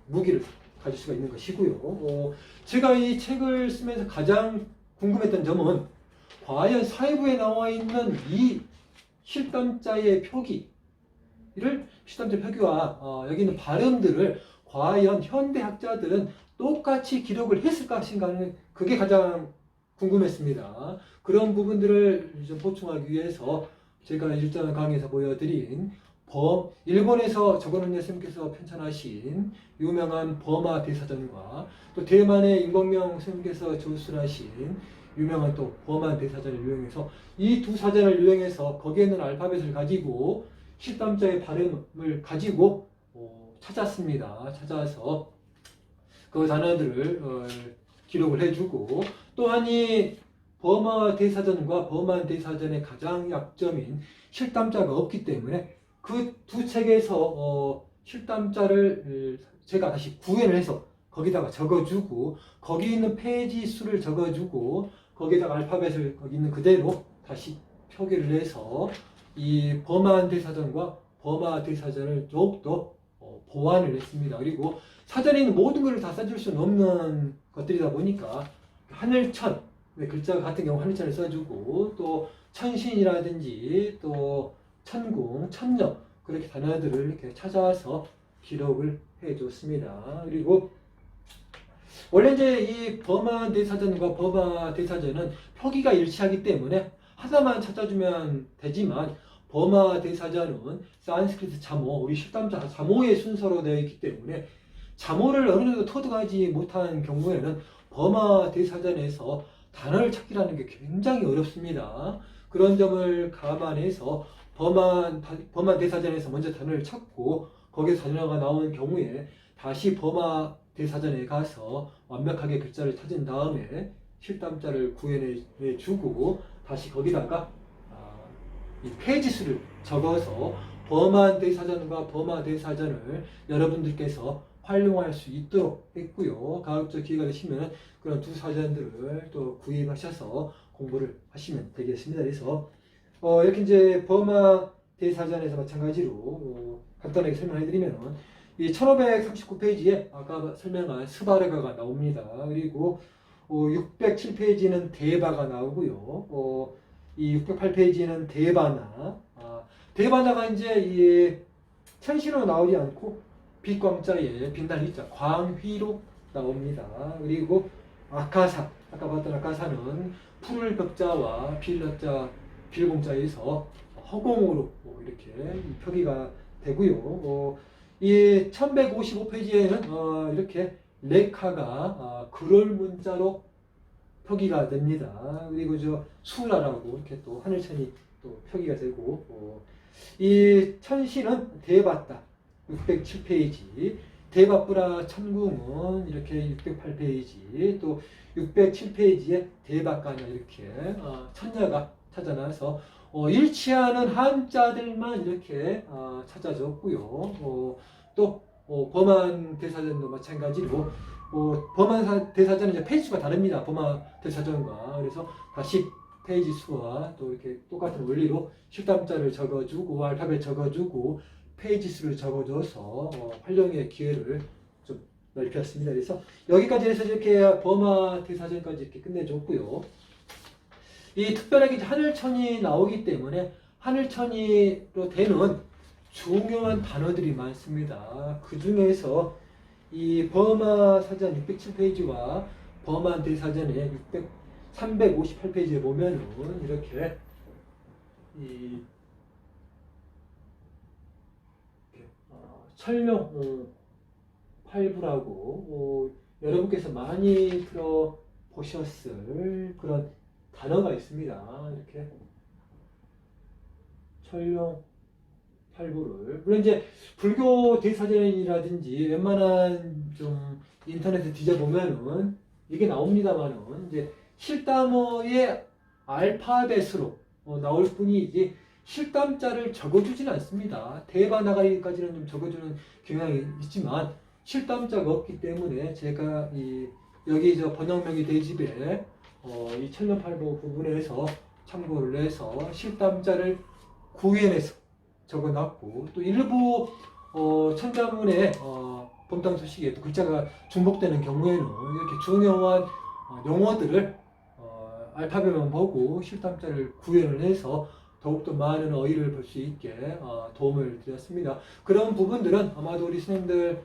[SPEAKER 1] 무기를 가질 수가 있는 것이고요. 제가 이 책을 쓰면서 가장 궁금했던 점은 과연 사회부에 나와 있는 이 실담자의 표기를 실담자 표기와 여기 있는 발음들을 과연 현대학자들은 똑같이 기록을 했을 것인가 하는 그게 가장 궁금했습니다. 그런 부분들을 좀 보충하기 위해서 제가 일전 강의에서 보여드린 일본에서 정원훈 선생님께서 편찬하신 유명한 버마 대사전과 또 대만의 임범명 선생님께서 조술하신 유명한 또 버마 대사전을 이용해서 이 두 사전을 이용해서 거기에 있는 알파벳을 가지고 실담자의 발음을 가지고 찾았습니다. 찾아서 그 단어들을 기록을 해주고 또한 이 버마 대사전과 버만 대사전의 가장 약점인 실담자가 없기 때문에 그 두 책에서 실담자를 제가 다시 구현을 해서 거기다가 적어주고 거기 있는 페이지 수를 적어주고 거기다가 알파벳을 거기 있는 그대로 다시 표기를 해서 이 버만 대사전과 버마 대사전을 더욱더 보완을 했습니다. 그리고 사전에 있는 모든 것을 다 써줄 수는 없는 것들이다 보니까 하늘천 글자 같은 경우 하늘천을 써주고 또 천신이라든지 또 천궁, 천녀 그렇게 단어들을 이렇게 찾아서 기록을 해줬습니다. 그리고 원래 이제 이 버마 대사전과 버마 대사전은 표기가 일치하기 때문에 하나만 찾아주면 되지만 버마 대사전은 산스크리트 자모, 우리 실담자 자모의 순서로 되어 있기 때문에 자모를 어느 정도 터득하지 못한 경우에는 버마 대사전에서 단어를 찾기라는 게 굉장히 어렵습니다. 그런 점을 감안해서 버만 대사전에서 먼저 단어를 찾고 거기서 단어가 나오는 경우에 다시 버마 대사전에 가서 완벽하게 글자를 찾은 다음에 실담자를 구현해 주고 다시 거기다가 이 페이지 수를 적어서 버만 대사전과 버마 대사전을 여러분들께서 활용할 수 있도록 했고요. 가급적 기회가 되시면 그런 두 사전들을 또 구입하셔서 공부를 하시면 되겠습니다. 그래서 이렇게 이제 버마 대사전에서 마찬가지로 간단하게 설명해드리면 이 1539페이지에 아까 설명한 스바르가가 나옵니다. 그리고 607페이지는 대바가 나오고요. 이 608페이지는 대바나. 대바나가 이제 이 천신으로 나오지 않고 빛광자에 빛날 이자 광휘로 나옵니다. 그리고 아카사, 아까 봤던 아카사는 푸를 벽자와 빌자자 빌공자에서 허공으로 이렇게 표기가 되고요. 이 1155페이지에는 이렇게 레카가 그럴 문자로 표기가 됩니다. 그리고 저 수라라고 이렇게 또 하늘천이 또 표기가 되고 이 천신은 대바다 607페이지, 대바뿌라 천궁은 이렇게 608페이지, 또 607페이지에 대바가냐 이렇게 천녀가 찾아나서 일치하는 한자들만 이렇게 찾아줬고요. 또 범한 대사전도 마찬가지로 범한 대사전은 이제 페이지 수가 다릅니다. 범한 대사전과 그래서 다시 페이지 수와 또 이렇게 똑같은 원리로 실담자를 적어주고 알파벳 적어주고 페이지 수를 적어줘서 활용의 기회를 좀 넓혔습니다. 그래서 여기까지 해서 이렇게 범한 대사전까지 이렇게 끝내줬고요. 이 특별하게 하늘천이 나오기 때문에 하늘천이로 되는 중요한 단어들이 많습니다. 그 중에서 이 범하 사전 607페이지와 범한 대사전의 358페이지에 보면은 이렇게 철룡 팔부라고 여러분께서 많이 들어보셨을 그런 단어가 있습니다. 이렇게 철룡 팔부를 물론 이제 불교 대사전이라든지 웬만한 좀 인터넷에 뒤져보면은 이게 나옵니다만은 이제 실담어의 알파벳으로 나올 뿐이지 실담자를 적어주지는 않습니다. 대바나가리까지는 좀 적어주는 경향이 있지만 실담자가 없기 때문에 제가 여기 번역명의 대집에 이 천년팔부 부분에서 참고를 해서 실담자를 구현해서 적어놨고 또 일부 천자문의 본당 소식에 또 글자가 중복되는 경우에는 이렇게 중요한 용어들을 알파벳만 보고 실담자를 구현을 해서 더욱더 많은 어휘를 볼 수 있게 도움을 드렸습니다. 그런 부분들은 아마도 우리 선생님들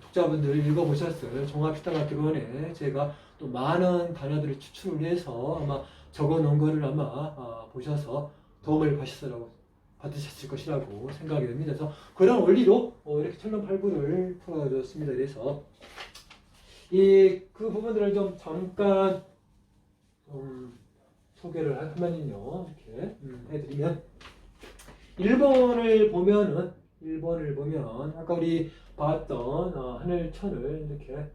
[SPEAKER 1] 독자분들 읽어보셨을 종합시타가교본에 제가 또 많은 단어들을 추출을 해서 아마 적어놓은 거를 아마 보셔서 도움을 받으셨을 것이라고 생각이 됩니다. 그래서 그런 원리로 이렇게 천년팔부를 풀어줬습니다. 그래서 그 부분들을 좀 잠깐 소개를 하면요, 이렇게 해드리면 1번을 보면 아까 우리 봤던 하늘천을 이렇게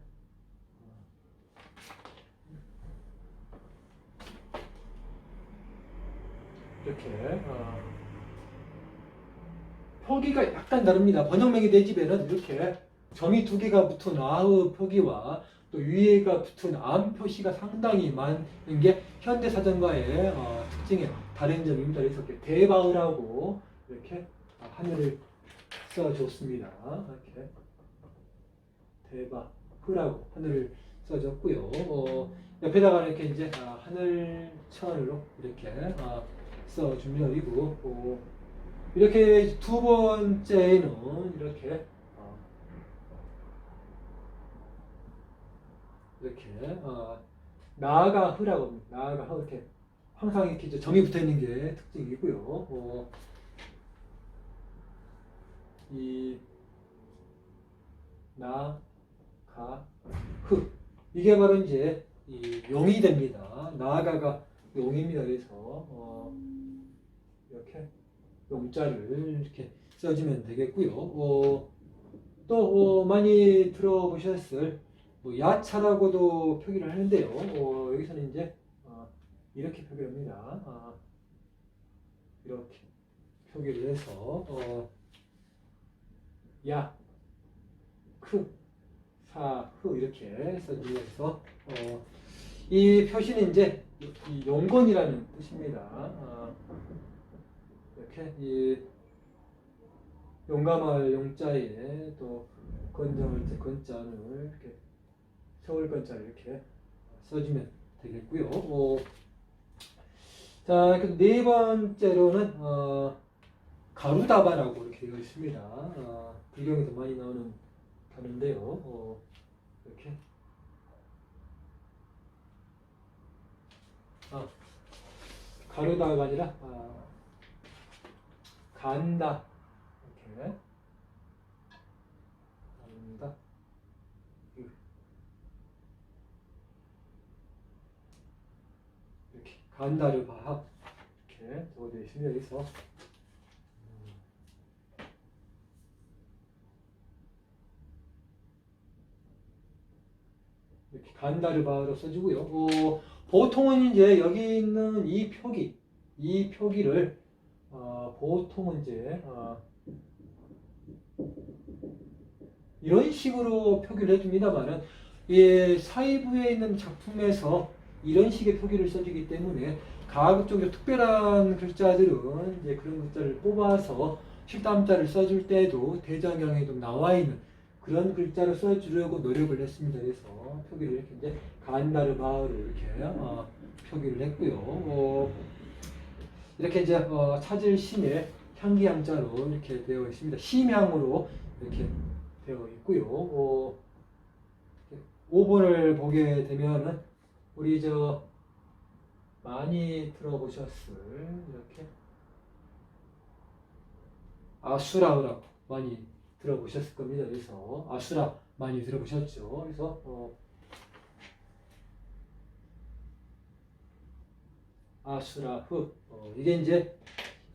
[SPEAKER 1] 표기가 약간 다릅니다. 번역명의 대집에는 이렇게 점이 2개가 붙은 아의 표기와 또 위에가 붙은 암 표시가 상당히 많은 게 현대사전과의 특징의 다른 점입니다. 그래서 이렇게 대바으라고 이렇게 하늘을 써줬습니다. 이렇게 대바흐라고 하늘을 써줬고요. 옆에다가 이렇게 이제 하늘천으로 이렇게 써줍니다. 그리고 이렇게 두 번째는 이렇게 나아가흐라고 합니다. 나아가흐 이렇게 항상 이렇게 점이 붙어 있는 게 특징이고요. 이 나가흐 이게 바로 이제 이 용이 됩니다. 나아가가 용입니다. 그래서 이렇게 용자를 이렇게 써주면 되겠고요. 또 많이 들어보셨을 야차라고도 표기를 하는데요. 여기서는 이제 이렇게 표기를 합니다. 이렇게 표기를 해서 야, 크, 사, 흐 이렇게 써주면서 이 표시는 이제 이 용건이라는 뜻입니다. 이렇게 이 용감할 용자에 또 건정할 때 건자를 이렇게 서울 건자를 이렇게 써주면 되겠고요. 자, 네 번째로는 가루다바라고 이렇게 되어 있습니다. 불경에도 많이 나오는 단어인데요. 이렇게 가루다가 아니라 간다 이렇게 간다 이렇게 간다를 봐 이렇게 적어져 있습니다. 여기서 이렇게 간다를 바로 써주고요. 보통은 이제 여기 있는 이 표기 이 표기를 보통은 이제 이런 식으로 표기를 해줍니다만은 사이부에 있는 작품에서 이런 식의 표기를 써주기 때문에 가급적으로 특별한 글자들은 이제 그런 글자를 뽑아서 실담자를 써줄 때도 대장형에 좀 나와 있는 그런 글자를 써주려고 노력을 했습니다. 그래서 표기를 이렇게 이제 간다르바로 이렇게 표기를 했고요. 이렇게 이제 찾을 심의 향기향자로 이렇게 되어 있습니다. 심향으로 이렇게 되어 있고요. 5번을 보게 되면은 우리 많이 들어보셨을 이렇게 아수라라고 많이 들어보셨을 겁니다. 그래서 아수라 많이 들어보셨죠. 그래서 아수라흐 이게 이제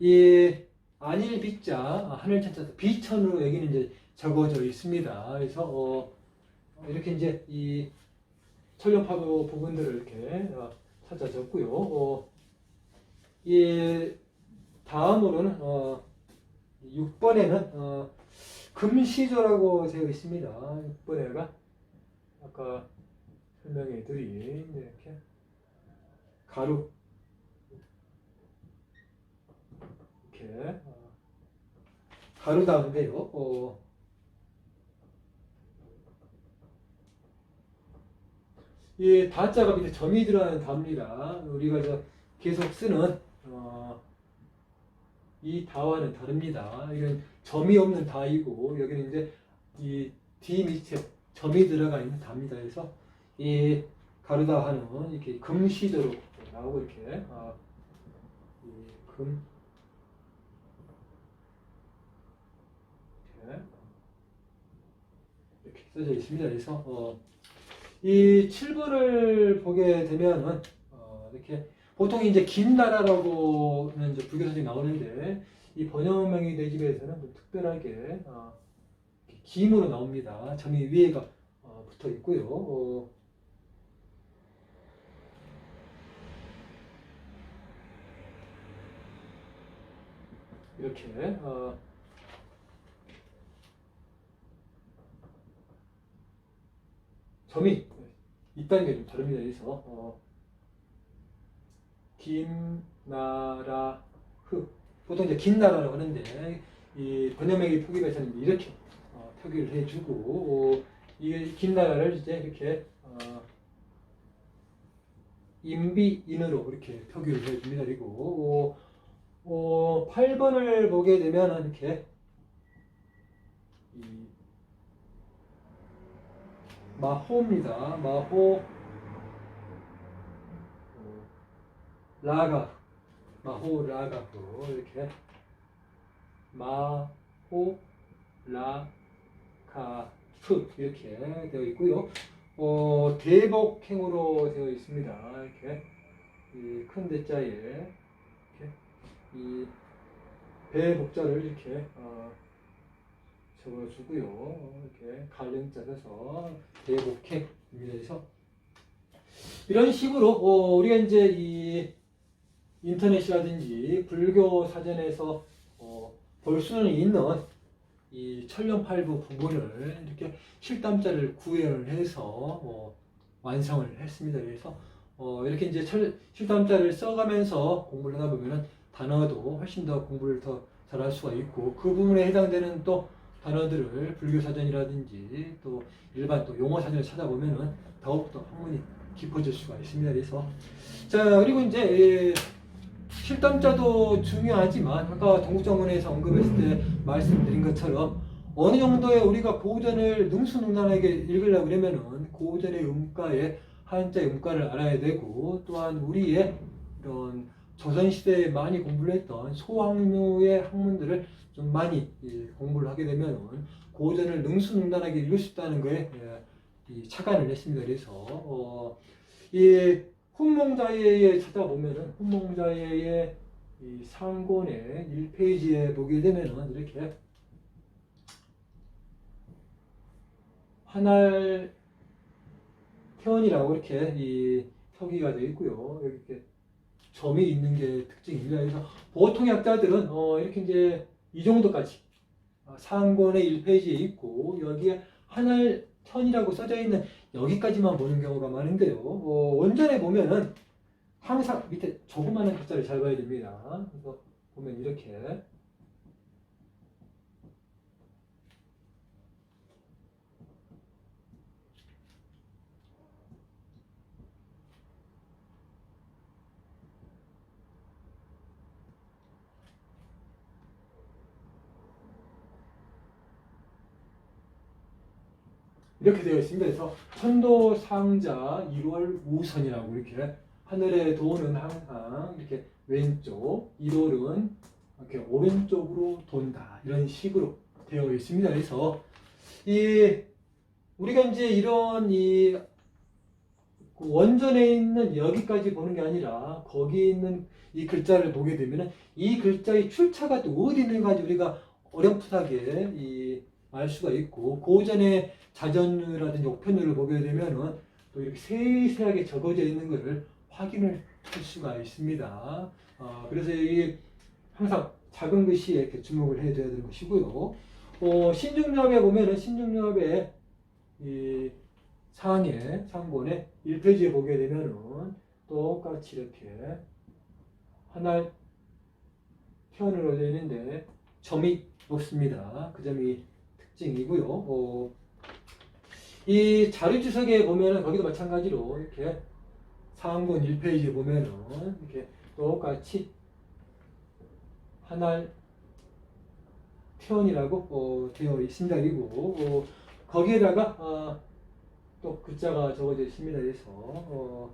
[SPEAKER 1] 이 안일 비자 하늘 천자에서 비천으로 여기는 이제 적어져 있습니다. 그래서 이렇게 이제 이 천룡파도 부분들을 이렇게 찾아줬고요. 이 다음으로는 6번에는 금시조라고 되어 있습니다. 6번에가 아까 설명해 드린 이렇게 가루 이렇게 가루다인데요. 이 다자가 밑에 점이 들어가는 다입니다. 우리가 계속 쓰는 이 다와는 다릅니다. 이건 점이 없는 다이고 여기는 이제 이 D 밑에 점이 들어가 있는 다입니다. 그래서 이 가르다 하는 이렇게 금시도로 나오고 이렇게 금 이렇게 써져 있습니다. 그래서 이 7번을 보게 되면은 이렇게 보통 이제 김나라라고는 이제 불교사전이 나오는데 이 번역명의 대집에서는 좀 특별하게 김으로 나옵니다. 점이 위에가 붙어 있고요. 이렇게 점이 있다는 게 좀 다릅니다. 그래서 김나라 보통 이제 김나라라고 하는데 이 번역명의 표기에서는 이렇게 표기를 해주고 이 김나라를 이제 이렇게 인비인으로 이렇게 표기를 해줍니다. 그리고 8번을 보게 되면 이렇게 이 마호입니다. 마호 라가 마호 라가로 이렇게 마호 라카프 이렇게 되어 있고요. 대복행으로 되어 있습니다. 이렇게 큰 대자에 이렇게 이 배복자를 이렇게 적어주고요. 이렇게 갈림자 해서 대복행입니다. 그래서 이런 식으로 우리가 이제 이 인터넷이라든지 불교 사전에서 볼 수는 있는 이 천룡팔부 부분을 이렇게 실담자를 구현을 해서 완성을 했습니다. 그래서 이렇게 이제 실담자를 써가면서 공부를 하다 보면은 단어도 훨씬 더 공부를 더 잘할 수가 있고 그 부분에 해당되는 또 단어들을 불교 사전이라든지 또 일반 또 용어 사전을 찾아보면은 더욱더 학문이 깊어질 수가 있습니다. 그래서 자 그리고 이제 실담자도 중요하지만 아까 동국정문에서 언급했을 때 말씀드린 것처럼 어느 정도의 우리가 고전을 능수능란하게 읽으려고 그러면은 고전의 음가에 한자의 음가를 알아야 되고 또한 우리의 이런 조선시대에 많이 공부를 했던 소학류의 학문들을 좀 많이 공부를 하게 되면은 고전을 능수능란하게 읽을 수 있다는 거에 착안을 했습니다. 그래서 이 훈몽자예에 찾아보면은 훈몽자예의 이 상권의 1페이지에 보게 되면은 이렇게 한알 태원이라고 이렇게 이 표기가 되어 있고요. 여기 이렇게 점이 있는 게 특징입니다. 그래서 보통 약자들은 이렇게 이제 이 정도까지 상권의 1페이지에 있고 여기에 하늘 편이라고 써져 있는 여기까지만 보는 경우가 많은데요. 원전에 보면은 항상 밑에 조그마한 글자를 잘 봐야 됩니다. 그래서 보면 이렇게 이렇게 되어 있습니다. 그래서 천도 상자 1월 우선이라고 이렇게 하늘에 도는 항상 이렇게 왼쪽, 1월은 이렇게 오른쪽으로 돈다 이런 식으로 되어 있습니다. 그래서 우리가 이제 이런 원전에 있는 여기까지 보는 게 아니라 거기 있는 이 글자를 보게 되면 이 글자의 출처가 또 어디 있는가 우리가 어렴풋하게 알 수가 있고 고전의 자전류라든지 옥편류를 보게 되면은 또 이렇게 세세하게 적어져 있는 것을 확인을 할 수가 있습니다. 그래서 이 항상 작은 글씨에 이렇게 주목을 해줘야 되는 것이고요. 신중엽에 보면은 신중엽의 이 상에 상본에 1페이지에 보게 되면은 똑같이 이렇게 하나의 표현으로 되어 있는데 점이 없습니다. 그 점이 특징이고요. 이 자료주석에 보면은 거기도 마찬가지로 이렇게 상본 1페이지에 보면은 이렇게 똑같이 하나의 표현이라고 되어 있습니다. 그리고 거기에다가 또 글자가 적어져 있습니다. 그래서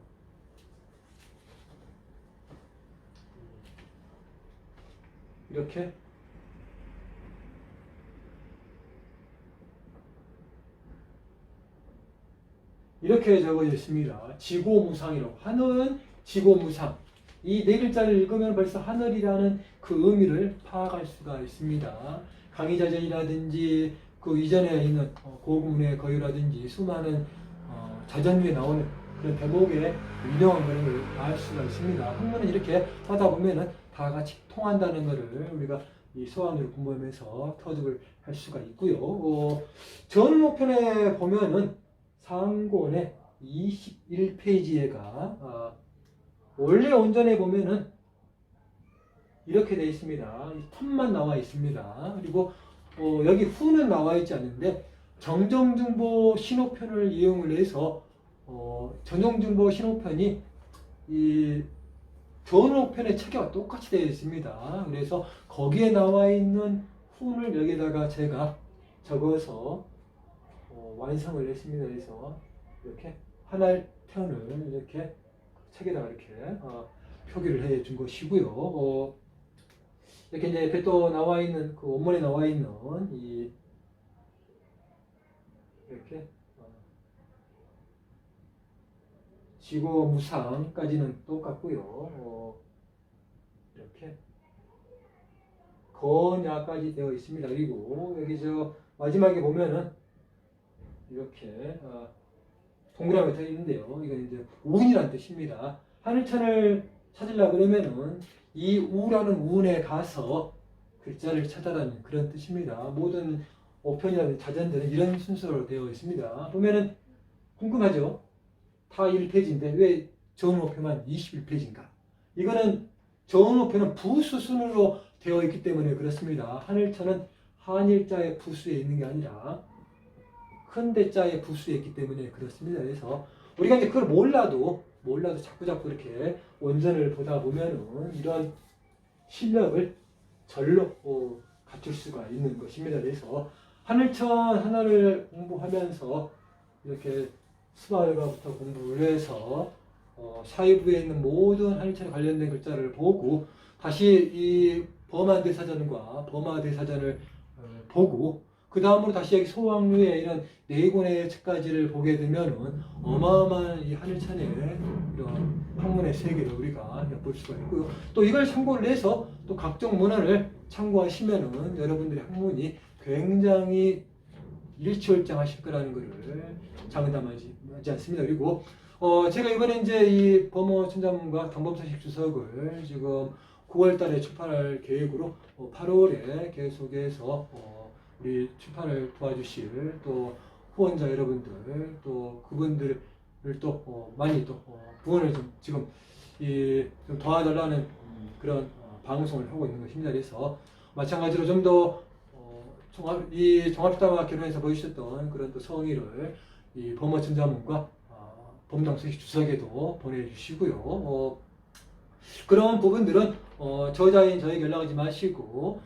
[SPEAKER 1] 이렇게 적어져 있습니다. 지고무상이라고. 하늘은 지고무상. 이 네 글자를 읽으면 벌써 하늘이라는 그 의미를 파악할 수가 있습니다. 강의자전이라든지 그 이전에 있는 고구문의 거유라든지 수많은 자전류에 나오는 그런 대목의 유명한 그런 걸 알 수가 있습니다. 학문은 이렇게 하다 보면은 다 같이 통한다는 것을 우리가 이 서안으로 공부하면서 터득을 할 수가 있고요. 전목편에 보면은 상권의 21페이지에가 원래 원전에 보면은 이렇게 되어 있습니다. 텀만 나와 있습니다. 그리고 여기 후는 나와 있지 않는데 정정증보 신호편을 이용을 해서 정정증보 신호편이 이 전호편의 체계와 똑같이 되어 있습니다. 그래서 거기에 나와 있는 후를 여기다가 제가 적어서 완성을 했습니다. 그래서 이렇게 하나의 편을 이렇게 책에다가 이렇게 표기를 해 준 것이고요. 이렇게 이제 옆에 또 나와 있는 그 원문에 나와 있는 이렇게 지고무상까지는 똑같고요. 이렇게 건야까지 되어 있습니다. 그리고 여기 저 마지막에 보면은 이렇게 동그라미 더 있는데요. 이건 이제 운이라는 뜻입니다. 하늘천을 찾으려고 그러면은 이 우라는 운에 가서 글자를 찾아라는 그런 뜻입니다. 모든 어편이라는 자전들은 이런 순서로 되어 있습니다. 보면은 궁금하죠? 다 1페이지인데 왜 전우표만 21페이지인가? 이거는 전우표는 부수 순으로 되어 있기 때문에 그렇습니다. 하늘천은 한일자의 부수에 있는 게 아니라 큰 대자의 부수에 있기 때문에 그렇습니다. 그래서 우리가 이제 그걸 몰라도 자꾸 이렇게 원전을 보다 보면은 이런 실력을 절로 갖출 수가 있는 것입니다. 그래서 하늘천 하나를 공부하면서 이렇게 수발과부터 공부를 해서 사회부에 있는 모든 하늘천에 관련된 글자를 보고 다시 이 범하대사전과 범하대사전을 보고 그 다음으로 다시 여기 소왕류의 이런 네 권의 책까지를 보게 되면은 어마어마한 이 하늘천의 이런 학문의 세계를 우리가 엿볼 수가 있고요. 또 이걸 참고를 해서 또 각종 문헌을 참고하시면은 여러분들의 학문이 굉장히 일취월장하실 거라는 것을 장담하지 하지 않습니다. 그리고 제가 이번에 이제 이 범어 천자문과 당범서식 주석을 지금 9월 달에 출판할 계획으로 8월에 계속해서 우리 출판을 도와주실 또 후원자 여러분들 또 그분들을 또 많이 또 후원을 좀 지금 좀 도와달라는 그런 방송을 하고 있는 것입니다. 그래서 마찬가지로 좀 더 이 종합담화 결혼에서 보여주셨던 그런 또 성의를 이 범어 천자문과 범당서식 주석에도 보내주시고요. 그런 부분들은 저자인 저에게 연락하지 마시고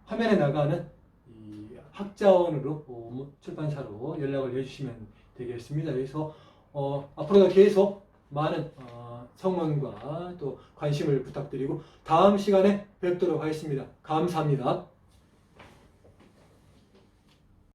[SPEAKER 1] 화면에 나가는 이 학자원으로 출판사로 연락을 해주시면 되겠습니다. 그래서 앞으로도 계속 많은 성원과 또 관심을 부탁드리고 다음 시간에 뵙도록 하겠습니다. 감사합니다.